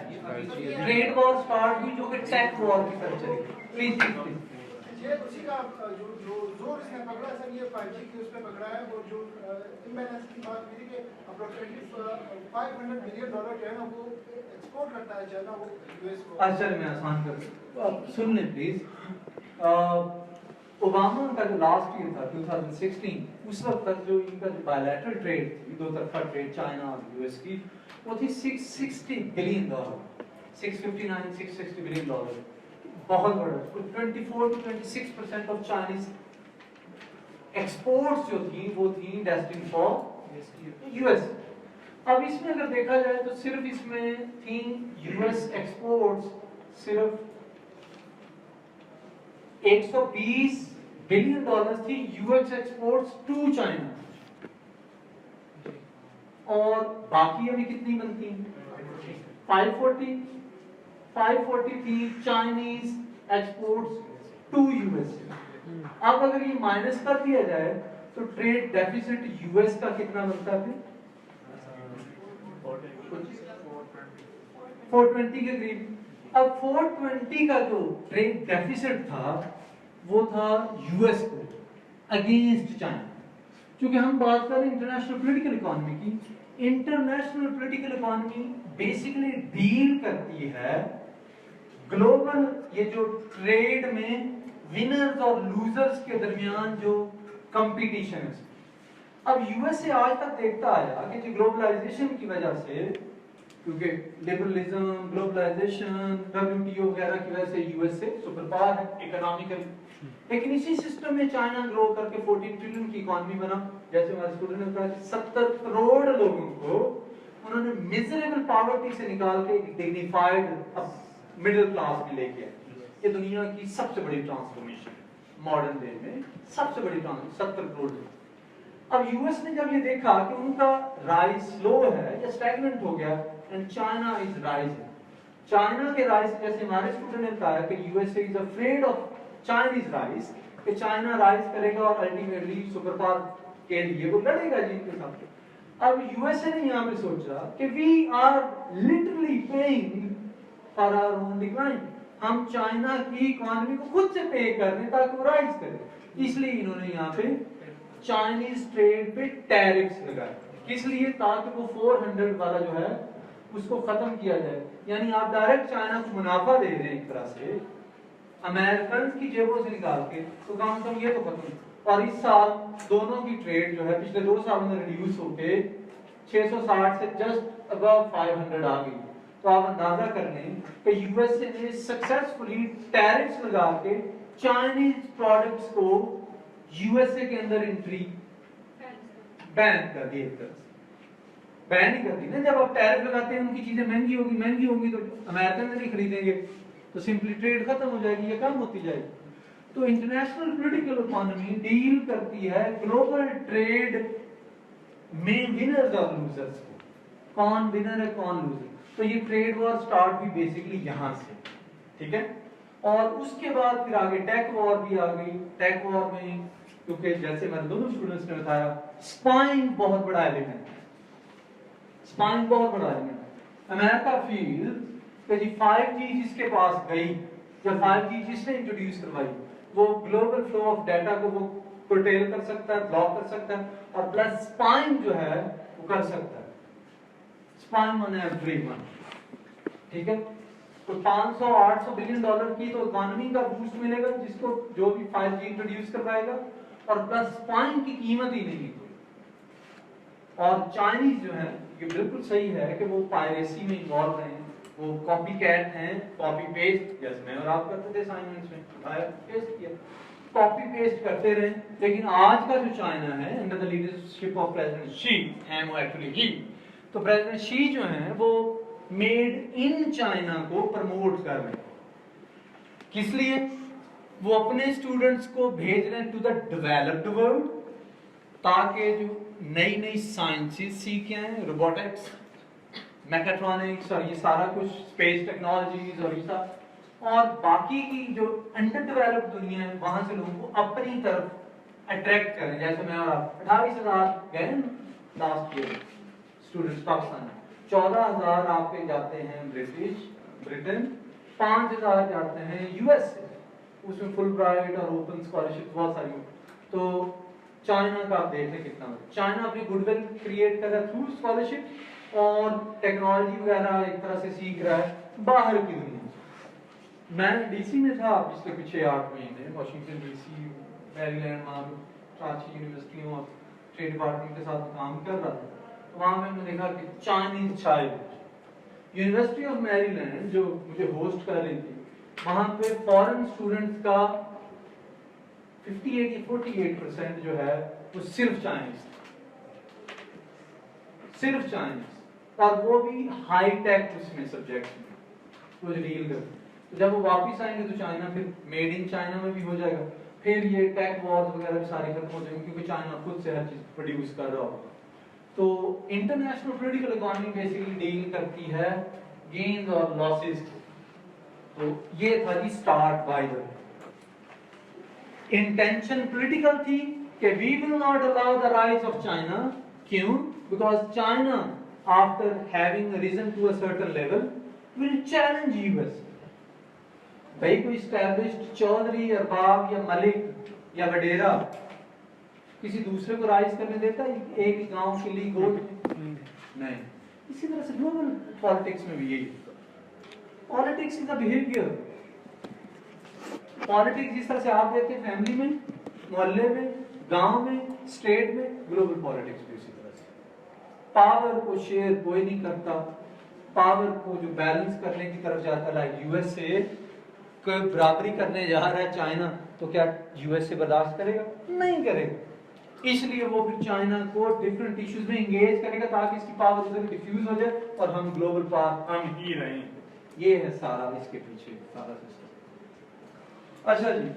trade war start हुई जो कि टेक वॉर की तरफ चली। प्लीज ये उसी का जो जोर इसने पकड़ा सर ये 5G की उस पे पकड़ा है और जो इम्बैलेंस की बात हुई थी कि अप्रोक्सीमेटली $500 बिलियन जो है ना वो एक्सपोर्ट करता है चाइना वो यूएस को। अच्छा मैं आसान कर दूं सुन लें प्लीज। ओबामा का जो लास्ट ईयर था 2016 उस वक्त तक जो इनका जो बायलैटरल ट्रेड थी दो तरफा ट्रेड चाइना और यूएस की वो थी $660 बिलियन, 660 बिलियन डॉलर, बहुत बड़ा। 24 to 26% ऑफ चाइनीज एक्सपोर्ट्स जो थी वो थी डेस्टिन्ड फॉर यूएस। अब इसमें अगर देखा जाए तो सिर्फ इसमें थी यूएस एक्सपोर्ट्स सिर्फ $120 बिलियन थी यूएस एक्सपोर्ट्स टू चाइना। और बाकी अभी कितनी बनती हैं? 540 थी चाइनीज एक्सपोर्ट्स टू यूएसए। अब अगर ये माइनस कर दिया जाए तो ट्रेड डेफिसिट यूएस का कितना बनता है? 420 के करीब। अब 420 का जो ट्रेड डेफिसिट था वो था यूएस को अगेंस्ट चाइना। क्योंकि हम बात कर रहे हैं इंटरनेशनल पॉलिटिकल इकोनॉमी की, international political economy basically deal करती है ग्लोबल ये जो ट्रेड में विनर्स और लूजर्स के दरमियान जो कंपटीशन है। अब यूएसए आज तक देखता आया कि जो ग्लोबलाइजेशन की वजह से, क्योंकि लिबरलिज्म, ग्लोबलाइजेशन, डब्ल्यूटीओ वगैरह की वजह से यूएसए सुपर पावर है इकोनॉमिकली, लेकिन इसी सिस्टम में चाइना ग्रो करके 14 ट्रिलियन की इकोनॉमी बना। जैसे हमारे स्टूडेंट ने कहा 70 करोड़ लोगों को उन्होंने मिजरेबल पॉवर्टी से निकाल के एक डिग्निफाइड मिडिल क्लास में लेके आए। ये दुनिया की सबसे बड़ी ट्रांसफॉर्मेशन है मॉडर्न डे में, सबसे बड़ी ट्रांसफॉर्मेशन 70 करोड़। अब यूएस ने जब ये देखा कि उनका राइज स्लो है या स्टैग्नेंट हो गया and China is rising, China के राइज, जैसे हमारे स्टूडेंट ने बताया कि USA is afraid of Chinese rise, कि चाइना राइज करेगा और अल्टीमेटली सुपर पावर के लिए वो लड़ेगा जी के साथ। अब यूएसए ने यहाँ पे सोचा कि we are literally paying for our own decline, हम चाइना की इकोनॉमी को खुद से पे कर रहे हैं ताकि वो राइज करे। इसलिए इन्होंने यहाँ पे चाइनीज ट्रेड पे टैरिफ्स लगाए। किस लिए? ताकि वो 400 वाला जो है उसको खत्म किया जाए। यानी आप डायरेक्ट चाइना को मुनाफा दे रहे हैं एक तरह से अमेरिकन की जेबों से निकाल के, तो कम से कम ये तो खत्म। और इस साल दोनों की ट्रेड जो है पिछले 2 सालों में रिड्यूस होके 660 से जस्ट अबव 500 आ गई। तो आप अंदाजा कर लें कि यूएसए ने सक्सेसफुली टैरिफ्स लगा के चाइनीज प्रोडक्ट्स को यूएसए के अंदर एंट्री बैन कर दी। एक तरह से बैन ही कर दी ना। जब आप टैरिफ लगाते हैं उनकी चीजें महंगी होगी तो अमेरिकन नहीं खरीदेंगे, तो सिंपली ट्रेड खत्म हो जाएगी या कम होती जाएगी। तो इंटरनेशनल पॉलिटिकल इकोनॉमी डील करती है ग्लोबल ट्रेड में विनर्स और लूजर्स को, कौन विनर है कौन लूजर। तो ये ट्रेड वॉर स्टार्ट भी बेसिकली यहाँ से, ठीक है। और उसके बाद फिर आगे टेक वॉर भी आ गई। टेक वॉर में क्योंकि जैसे मेरे दोनों स्टूडेंट्स ने बताया स्पाइंग बहुत बड़ा एलिमेंट है, स्पाइंग बहुत बड़ा एलिमेंट है। अमेरिका फील कि जी 5G जिसके पास गई या 5G जिसने इंट्रोड्यूस करवाई वो ग्लोबल फ्लो ऑफ डाटा को वो curtail कर सकता है, ब्लॉक कर सकता है, और प्लस स्पाइंग जो है वो कर सकता है। स्पाइंग ऑन एवरीवन, ठीक है। तो 500-800 बिलियन डॉलर की तो इकोनॉमी का बूस्ट मिलेगा जिसको जो भी 5G इंट्रोड्यूस करवाएगा, और प्लस स्पाइंग की कीमत ही नहीं कोई। और चाइनीज जो है ये बिल्कुल सही है कि वो पायरेसी में इन्वॉल्व हैं, वो कॉपी कैट हैं, कॉपी पेस्ट, जैसे मैं और आप करते थे असाइनमेंट्स में, पेस्ट किया, कॉपी पेस्ट करते रहे। लेकिन आज का जो चाइना है under the leadership of president Xi, and वो एक्चुअली ही, तो प्रेसिडेंट शी जो है वो मेड इन चाइना को प्रमोट कर रहे हैं। किस लिए? वो अपने स्टूडेंट्स को भेज रहे हैं टू द डेवलप्ड वर्ल्ड ताकि जो नई नई साइंसेस सीख आए, रोबोटिक्स, मैकेट्रॉनिक्स और ये सारा कुछ, स्पेस टेक्नोलॉजीज और ये सब, और बाकी की जो अंडर डेवलप्ड दुनिया है वहां से लोगों को अपनी तरफ अट्रैक्ट करें। जैसे मैं और आप 28,000 गए लास्ट ईयर स्टूडेंट्स पाकिस्तान में, 14,000 आपके जाते हैं ब्रिटेन, 5,000 जाते हैं यूएस से, उसमें फुल ब्राइट और ओपन स्कॉलरशिप बहुत सारी। तो चाइना का आप देख लें कितना, चाइना अपनी गुडविल क्रिएट कर रहा है थ्रू स्कॉलरशिप और टेक्नोलॉजी वगैरह एक तरह से सीख रहा है बाहर की दुनिया। मैं डीसी में था पिछले कुछ 8 महीने, वॉशिंगटन डीसी, मैरीलैंड, वहाँ अच्छी यूनिवर्सिटियों और स्टेट डिपार्टमेंट के साथ काम कर रहा था। तो वहाँ मैंने देखा कि Chinese child, university of Maryland जो मुझे होस्ट कर रही थी, वहाँ पे फॉरेन स्टूडेंट्स का 48% जो है वो सिर्फ चाइनीज, और वो भी हाई टेक उसमें सब्जेक्ट में वो डील करते। तो जब वो वापस आएंगे तो चाइना फिर मेड इन चाइना में भी हो जाएगा, फिर ये टेक वॉर्स वगैरह भी सारी खत्म हो जाएंगी क्योंकि चाइना खुद से हर चीज प्रोड्यूस कर रहा होगा। तो international political economy basically deal करती है गेन्स और लॉसेस। तो ये था जी start by the intention political थी कि we will not allow the rise of China. क्यों? Because China after having risen to a certain level will challenge US. भाई कोई स्टैब्लिश्ड चौधरी अरबाब या मलिक या वडेरा किसी दूसरे को राइज करने देता है एक ही गांव के लिए गोद में? नहीं। इसी तरह से ग्लोबल पॉलिटिक्स में भी यही politics is a behaviour. Politics जिस तरह से आप देखते हैं फैमिली में, मोहल्ले में, गांव में, स्टेट में, ग्लोबल पॉलिटिक्स भी उसी तरह से। पावर को शेयर कोई नहीं करता, पावर को जो बैलेंस करने की तरफ जाता है, लाइक यूएसए कोई बराबरी करने जा रहा है चाइना, तो क्या यूएसए बर्दाश्त करेगा? नहीं करेगा। इसलिए वो फिर चाइना को डिफरेंट इश्यूज में एंगेज करेगा ताकि इसकी पावर उधर डिफ्यूज हो जाए और हम ग्लोबल पावर हम ही रहें। ये है सारा इसके पीछे सारा सिस्टम। अच्छा जी,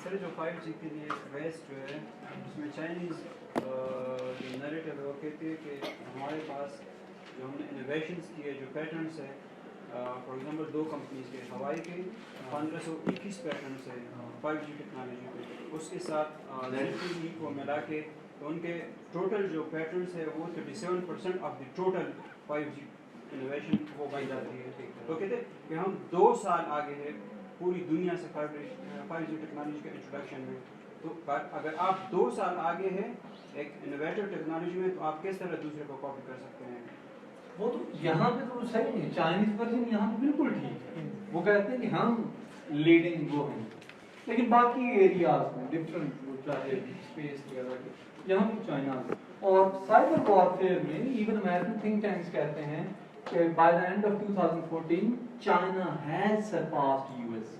सर जो 5G के लिए रेस जो है उसमें चाइनीज जो नैरेटिव है वो कहती है कि हमारे पास जो हमने इनोवेशंस किए, जो पैटर्न्स है, फॉर एग्जांपल 2 कंपनीज के हवाई के 1521 पैटर्न्स है 5G टेक्नोलॉजी पे, उसके साथ ZTE को मिला के तो उनके टोटल जो पैटर्न्स है वो 37% of the total 5G innovation वो बन जाती है। तो कहते हैं कि हम 2 साल आगे है पूरी दुनिया से 5G टेक्नोलॉजी के इंट्रोडक्शन में। तो अगर आप 2 साल आगे हैं एक इनोवेटिव टेक्नोलॉजी में, तो आप किस तरह दूसरे को कॉपी कर सकते हैं? वो तो यहाँ पे तो सही है, चाइनीज वर्जन यहाँ पे बिल्कुल ठीक है। वो कहते हैं कि हम लीडिंग वो हैं, लेकिन बाकी एरियाज में डिफरेंट वो चाहे स्पेस वगैरह यहाँ भी चाइना। और साइबर वॉरफेयर में इवन अमेरिकन थिंक टैंक्स कहते हैं कि by the end of 2014 China has surpassed US.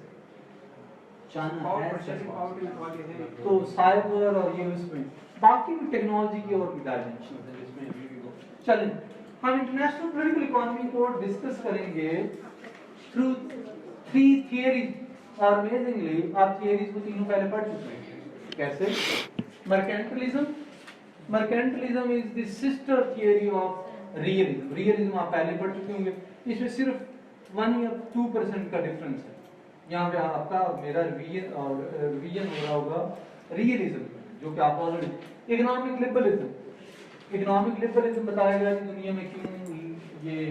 China has surpassed. तो साइबर और ये उसमें बाकी भी टेक्नोलॉजी की और भी डायमेंशन है जिसमें अभी भी वो चलें। हम इंटरनेशनल पॉलिटिकल इकोनॉमी को डिस्कस करेंगे थ्रू 3 थियरीज, और अमेजिंगली आप थियरीज को तीनों पहले पढ़ चुके हैं। कैसे? Mercantilism. Mercantilism is the sister theory of realism. Realism आप पहले पढ़ चुके होंगे। इसमें सिर्फ 1 या 2% का डिफरेंस है। यहाँ पे आपका मेरा रिवीजन हो रहा होगा रियलिज्म, जो कि आप already economic liberalism. Economic liberalism बताया गया कि दुनिया में क्यों ये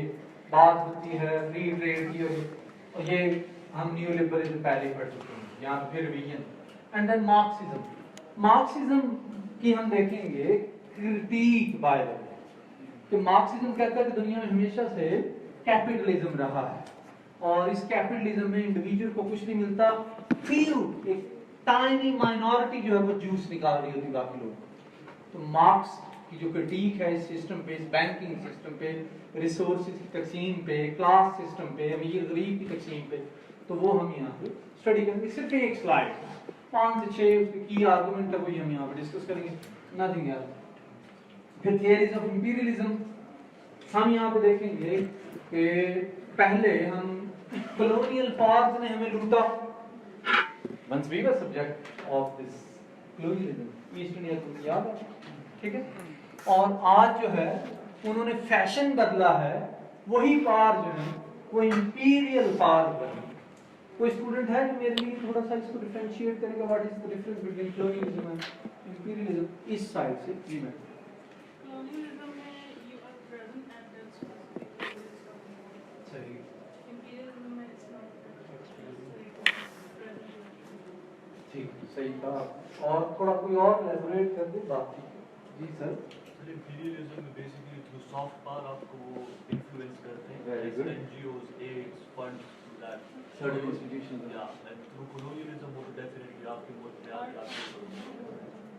बात होती है फ्री ट्रेड की, और ये हम न्यू लिबरलिज्म पहले ही पढ़ चुके हैं, यहाँ फिर revision. And then Marxism. Marxism की हम देखेंगे क्रिटिक बाय द कि मार्क्सिज्म कहता है कि दुनिया में हमेशा से कैपिटलिज्म रहा है, और इस कैपिटलिज्म में इंडिविजुअल को कुछ नहीं मिलता, फ्यू एक टाइनी माइनॉरिटी जो है वो जूस निकाल रही होती बाकी लोग। तो मार्क्स की जो क्रिटिक है इस सिस्टम पे, इस बैंकिंग सिस्टम पे, रिसोर्सेज की तकसीम पे, क्लास सिस्टम पे, अमीर गरीब की तकसीम पे, तो वो हम यहाँ पे स्टडी करेंगे। सिर्फ एक स्लाइड 5 से 6 उसके की आर्गुमेंट है वही हम यहाँ पे डिस्कस करेंगे, नथिंग एल्स। फिर थियरीज ऑफ इंपीरियलिज्म हम यहाँ पे देखेंगे कि पहले हम कॉलोनियल पावर्स ने हमें लूटा, once we were subject of this colonialism, east India को याद है, ठीक है। और आज जो है उन्होंने फैशन बदला है, वही पावर जो है वो इंपीरियल पावर बनी। कोई स्टूडेंट है जो मेरे लिए थोड़ा सा इसको डिफरेंशिएट करेगा, what is the difference between colonialism and imperialism? इस साइड से जी मैं colonialism में you are present and then specific सही imperialism में it's not present। ठीक सही कहा। और थोड़ा कोई और एलैबोरेट कर दे बाकी। जी सर। इंपीरियलिज्म में बेसिकली थ्रू सॉफ्ट पावर आपको वो इन्फ्लुएंस करते हैं, Very good. NGOs, AIDS, funds, that Certain institutions. yeah, and through colonialism वो डेफिनेटली आपके मुल्क में आके आपको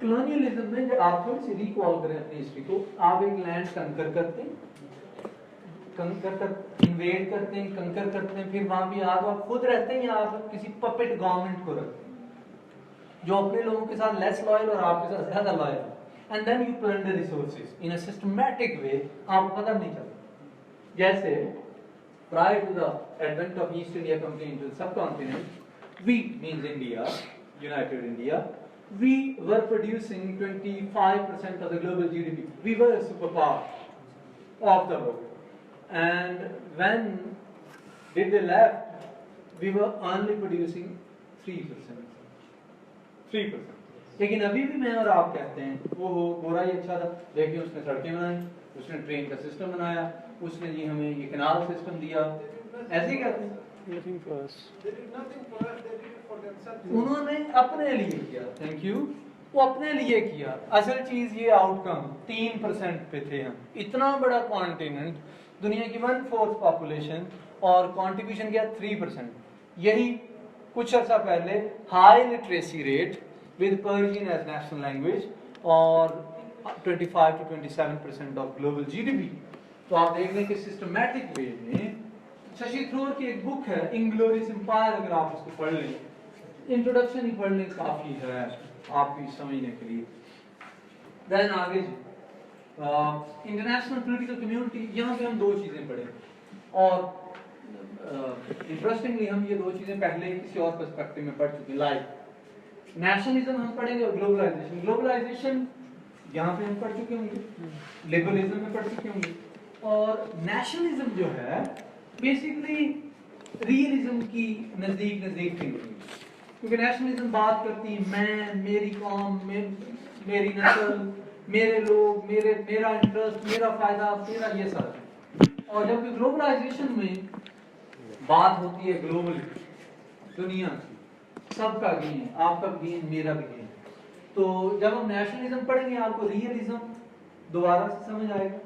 कॉलोनियलिज्म में जब आप थोड़ी सी रिकॉल करें अपनी हिस्ट्री को, आप एक लैंड कंकर करते हैं, इन्वेड करते हैं, कंकर करते हैं, फिर वहां भी आप खुद रहते हैं या आप किसी पपेट गवर्नमेंट को रखते हैं जो अपने लोगों के साथ लेस लॉयल और आपके साथ ज्यादा loyal, and then you plunder resources in a systematic way, आपको पता नहीं चलता। जैसे prior to the advent of East India Company into the subcontinent, we means India, United India, we were producing 25% of the global GDP. We were a superpower of the world. And when did they left, we were only producing 3%. 3%. लेकिन अभी भी मैं और आप कहते हैं वो गोरा ही अच्छा था, देखिए उसने सड़कें बनाई, उसने ट्रेन का सिस्टम बनाया, उसने जी हमें ये कैनाल सिस्टम दिया, ऐसे ही कहते हैं। Nothing for us. They did nothing for us, they did it for themselves. उन्होंने अपने लिए किया, थैंक यू, वो अपने लिए किया। असल चीज ये आउटकम 3% पे थे हम, इतना बड़ा कॉन्टिनेंट, दुनिया की 1/4 पॉपुलेशन और कंट्रीब्यूशन किया 3%। यही कुछ अर्सा पहले high literacy rate with Persian as national language और 25 to 27% ऑफ ग्लोबल जीडीपी। तो आप देख लें कि सिस्टमैटिक वे में शशि थरूर की एक बुक है इंग्लोरियस एम्पायर, अगर आप उसको पढ़ लें, इंट्रोडक्शन ही पढ़ लें काफी है आपकी समझने के लिए। देन आगे इंटरनेशनल पॉलिटिकल कम्युनिटी, यहाँ पे हम दो चीजें पढ़े और इंटरेस्टिंगली हम ये दो चीजें पहले किसी और पर्सपेक्टिव में पढ़ चुके हैं। लाइक नेशनलिज्म हम पढ़ेंगे और ग्लोबलाइजेशन। ग्लोबलाइजेशन यहाँ पे हम पढ़ चुके होंगे, लिबरलिज्म में पढ़ चुके होंगे, और नेशनलिज्म जो है बेसिकली रियलिज्म की नजदीक थिंकिंग, क्योंकि नेशनलिज्म बात करती है मैं, मेरी कौम, मेरी नस्ल, मेरे लोग, मेरा इंटरेस्ट, मेरा फायदा, मेरा ये सब। और जबकि ग्लोबलाइजेशन में बात होती है ग्लोबल, दुनिया की, सबका गेन, आपका गेन, मेरा भी गेन। तो जब हम नेशनलिज्म पढ़ेंगे आपको रियलिज्म दोबारा से समझ आएगा,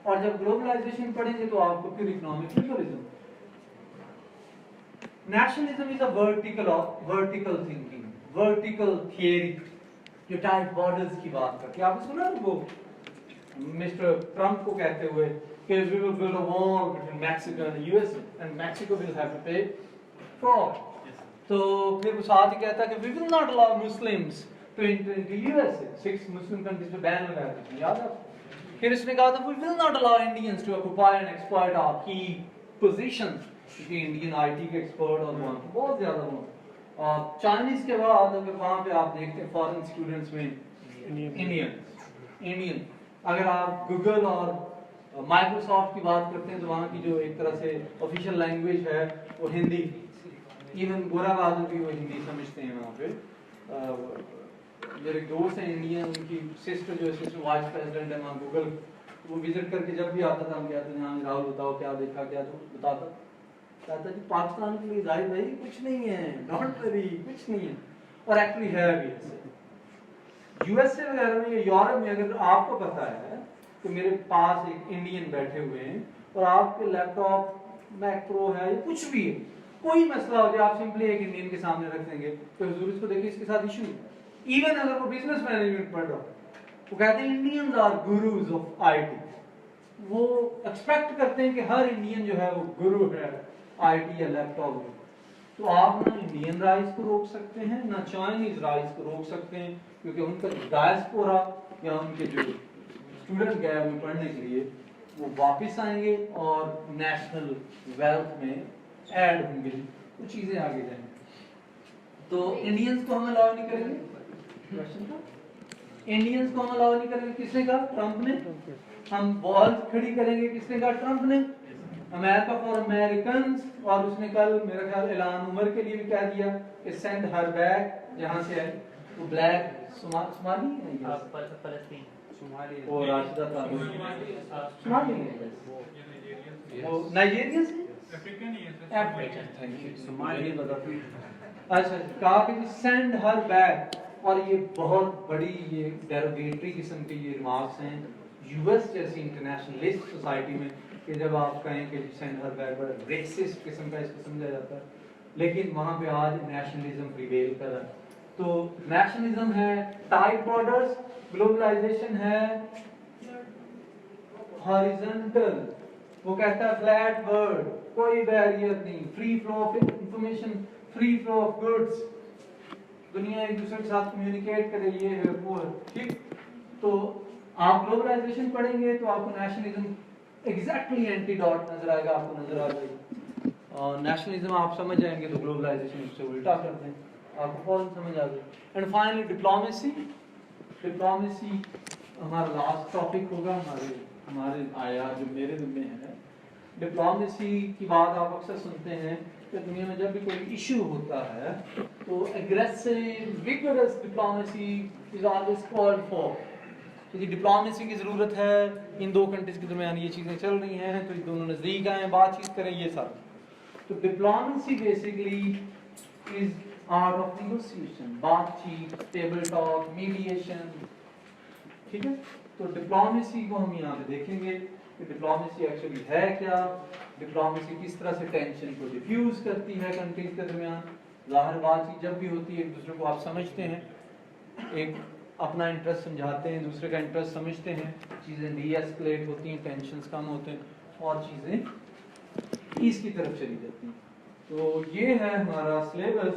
और जब ग्लोबलाइजेशन पढ़ेंगे तो आपको फिर economic liberalism. Nationalism is a vertical thinking, vertical theory जो टाइट बॉर्डर्स की बात करती है। आपने सुना वो मिस्टर ट्रम्प को कहते हुए कि we will build a wall between Mexico and the US and Mexico will have to pay for all. तो फिर वो साथ ही कहता है कि we will not allow Muslims to enter into USA. 6 Muslim countries पे बैन लगाया था, याद है? फिर इसने कहा था we will not allow Indians to occupy and exploit our key positions, क्योंकि इंडियन आईटी के एक्सपर्ट और वहाँ पे बहुत ज्यादा वो। और चाइनीज के बाद अगर वहाँ पे आप देखते हैं फॉरेन स्टूडेंट्स में इंडियन, अगर आप गूगल और माइक्रोसॉफ्ट की बात करते हैं तो वहाँ की जो एक तरह से ऑफिशियल लैंग्वेज है वो हिंदी, इवन गोरा बहादुर भी वो हिंदी समझते हैं वहाँ पे। मेरे दोस्त हैं इंडियन, उनकी सिस्टर जो असिस्टेंट वाइस प्रेसिडेंट है वहाँ गूगल, वो विजिट करके जब भी आता था हम कहते थे हाँ राहुल बताओ क्या देखा, क्या तो बताता, कहता जी पाकिस्तान के लिए जाहिर भाई कुछ नहीं है, डोंट वरी, कुछ नहीं है, और एक्चुअली है भी ऐसे। यूएसए वगैरह में, यूरोप में अगर आपको पता है कि मेरे पास एक इंडियन बैठे हुए हैं और आपके लैपटॉप मैक प्रो है या कुछ भी है, कोई मसला हो जाए आप सिंपली एक इंडियन के सामने रख देंगे तो हुजूर इसको देखिए इसके साथ इशू। इवन अगर वो बिजनेस मैनेजमेंट पढ़ रहा हो, वो कहते हैं Indians are gurus of IT. वो एक्सपेक्ट करते हैं कि हर इंडियन जो है वो गुरु है आईटी या लैपटॉप में। तो आप ना इंडियन राइस को रोक सकते हैं ना चाइनीज राइस को रोक सकते हैं, क्योंकि उनका डायस्पोरा या उनके जो स्टूडेंट गए हुए पढ़ने के लिए वो वापस आएंगे और नेशनल वेल्थ में ऐड होंगे, वो चीजें आगे जाएंगी। तो इंडियंस को हम अलाउ नहीं करेंगे, इंडियंस को हम अलाउ नहीं करेंगे, किसने कहा? ट्रंप ने। हम वॉल खड़ी करेंगे, किसने कहा? ट्रंप ने। अमेरिका फॉर अमेरिकन, और उसने कल मेरा ख्याल ऐलान उमर के लिए भी कह दिया कि सेंड हर बैक, जहां से है वो ब्लैक सोमाली है, फलस्तीन वो राशिदा था सोमाली है, वो नाइजीरिया से अफ्रीकन ही है अफ्रीकन, थैंक यू, सोमाली बता। अच्छा, कहा कि सेंड हर बैक, और ये बहुत बड़ी ये डेरोगेटरी किस्म के ये रिमार्क्स हैं यूएस जैसी इंटरनेशनलिस्ट सोसाइटी में, कि जब आप कहें कि सेंड हर बैक बड़ा रेसिस्ट किस्म का इसको समझा जाता है, लेकिन वहाँ पे आज नेशनलिज्म प्रिवेल कर रहा है। तो नेशनलिज्म है टाइट बॉर्डर्स, ग्लोबलाइजेशन है हॉरिजॉन्टल, वो कहता है फ्लैट वर्ल्ड, कोई बैरियर नहीं, free flow of information, free flow of goods, दुनिया एक दूसरे के साथ कम्युनिकेट करे, ये है वो है, ठीक। तो आप ग्लोबलाइजेशन पढ़ेंगे तो आपको नेशनलिज्म एग्जैक्टली एंटीडॉट नजर आएगा, आपको नजर आ जाएगा। और नेशनलिज्म आप समझ जाएंगे तो ग्लोबलाइजेशन उससे उल्टा करते हैं। आपको फौरन समझ आ गई। एंड फाइनली डिप्लोमेसी, डिप्लोमेसी हमारा लास्ट टॉपिक होगा हमारे आया जो मेरे में है। डिप्लोमेसी की बात आप अक्सर सुनते हैं कि दुनिया में जब भी कोई इशू होता है तो aggressive vigorous diplomacy is always called for, क्योंकि डिप्लोमेसी की ज़रूरत है, इन दो कंट्रीज के दरमियान ये चीज़ें चल रही हैं तो ये दोनों नज़दीक आए, बातचीत करें, ये सब। तो diplomacy basically is art of negotiation, बातचीत, टेबल टॉक, मीडिएशन, ठीक है। तो डिप्लोमेसी को हम यहाँ पे देखेंगे कि डिप्लोमेसी एक्चुअली है क्या, डिप्लोमेसी किस तरह से टेंशन को डिफ्यूज करती है कंट्रीज के दरमियान। ज़ाहिर बातचीत जब भी होती है एक दूसरे को आप समझते हैं, एक अपना इंटरेस्ट समझाते हैं, दूसरे का इंटरेस्ट समझते हैं, चीज़ें डी एस्केलेट होती हैं, टेंशन्स कम होते हैं और चीज़ें पीस की तरफ चली जाती हैं। तो ये है हमारा सिलेबस।